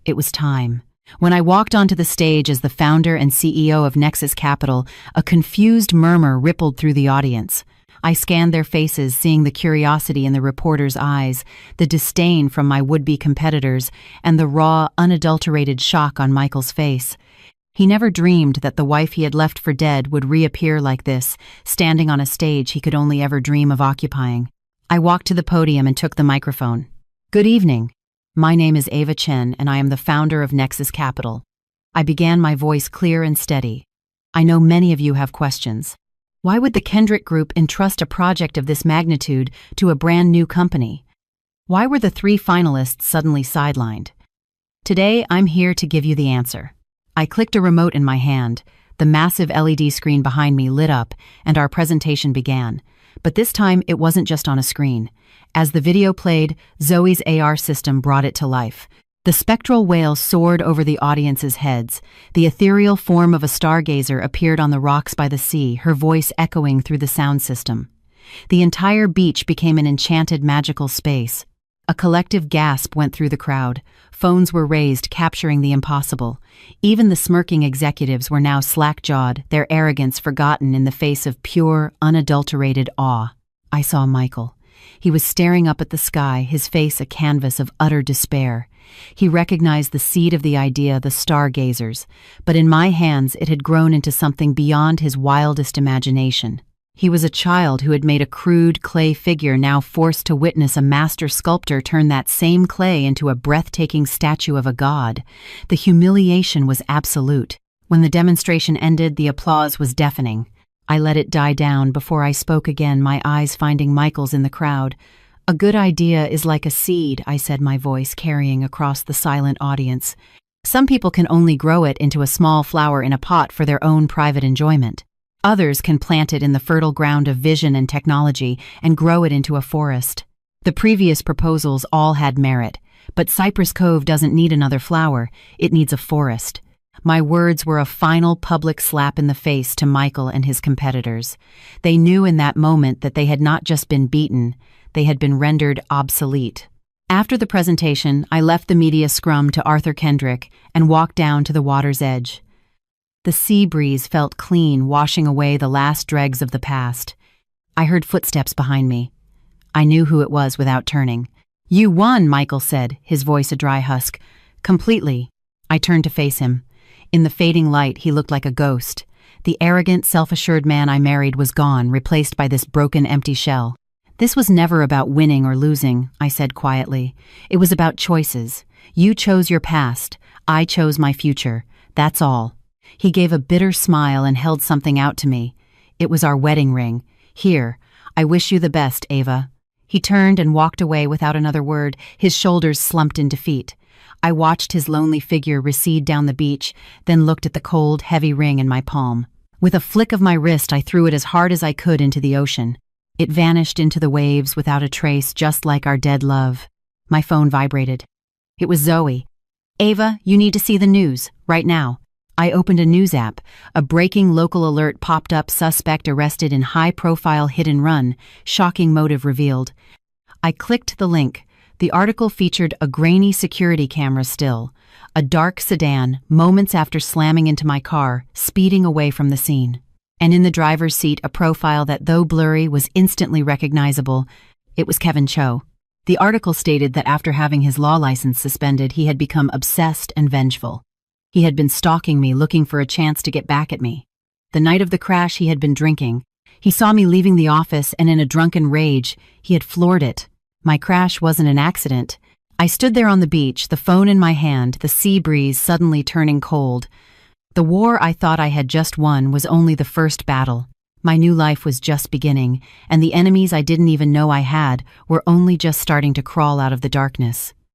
It was time. When I walked onto the stage as the founder and CEO of Nexus Capital, a confused murmur rippled through the audience. I scanned their faces, seeing the curiosity in the reporters' eyes, the disdain from my would-be competitors, and the raw, unadulterated shock on Michael's face. He never dreamed that the wife he had left for dead would reappear like this, standing on a stage he could only ever dream of occupying. I walked to the podium and took the microphone. "Good evening. My name is Ava Chen, and I am the founder of Nexus Capital." I began, my voice clear and steady. "I know many of you have questions. Why would the Kendrick Group entrust a project of this magnitude to a brand new company? Why were the 3 finalists suddenly sidelined? Today, I'm here to give you the answer." I clicked a remote in my hand. The massive LED screen behind me lit up, and our presentation began. But this time, it wasn't just on a screen. As the video played, Zoe's AR system brought it to life. The spectral whale soared over the audience's heads. The ethereal form of a stargazer appeared on the rocks by the sea, her voice echoing through the sound system. The entire beach became an enchanted, magical space. A collective gasp went through the crowd. Phones were raised, capturing the impossible. Even the smirking executives were now slack-jawed, their arrogance forgotten in the face of pure, unadulterated awe. I saw Michael. He was staring up at the sky, his face a canvas of utter despair. He recognized the seed of the idea, the stargazers, but in my hands it had grown into something beyond his wildest imagination. He was a child who had made a crude clay figure, now forced to witness a master sculptor turn that same clay into a breathtaking statue of a god. The humiliation was absolute. When the demonstration ended, the applause was deafening. I let it die down before I spoke again, my eyes finding Michael's in the crowd. "A good idea is like a seed," I said, my voice carrying across the silent audience. "Some people can only grow it into a small flower in a pot for their own private enjoyment. Others can plant it in the fertile ground of vision and technology and grow it into a forest. The previous proposals all had merit, but Cypress Cove doesn't need another flower, it needs a forest." My words were a final public slap in the face to Michael and his competitors. They knew in that moment that they had not just been beaten, they had been rendered obsolete. After the presentation, I left the media scrum to Arthur Kendrick and walked down to the water's edge. The sea breeze felt clean, washing away the last dregs of the past. I heard footsteps behind me. I knew who it was without turning. "You won," Michael said, his voice a dry husk. "Completely." I turned to face him. In the fading light, he looked like a ghost. The arrogant, self-assured man I married was gone, replaced by this broken, empty shell. "This was never about winning or losing," I said quietly. "It was about choices. You chose your past. I chose my future. That's all." He gave a bitter smile and held something out to me. It was our wedding ring. "Here, I wish you the best, Ava." He turned and walked away without another word, his shoulders slumped in defeat. I watched his lonely figure recede down the beach, then looked at the cold, heavy ring in my palm. With a flick of my wrist, I threw it as hard as I could into the ocean. It vanished into the waves without a trace, just like our dead love. My phone vibrated. It was Zoe. "Ava, you need to see the news, right now." I opened a news app. A breaking local alert popped up: suspect arrested in high-profile hit-and-run, shocking motive revealed. I clicked the link. The article featured a grainy security camera still, a dark sedan, moments after slamming into my car, speeding away from the scene. And in the driver's seat, a profile that, though blurry, was instantly recognizable. It was Kevin Cho. The article stated that after having his law license suspended, he had become obsessed and vengeful. He had been stalking me, looking for a chance to get back at me. The night of the crash, he had been drinking. He saw me leaving the office, and in a drunken rage, he had floored it. My crash wasn't an accident. I stood there on the beach, the phone in my hand, the sea breeze suddenly turning cold. The war I thought I had just won was only the first battle. My new life was just beginning, and the enemies I didn't even know I had were only just starting to crawl out of the darkness.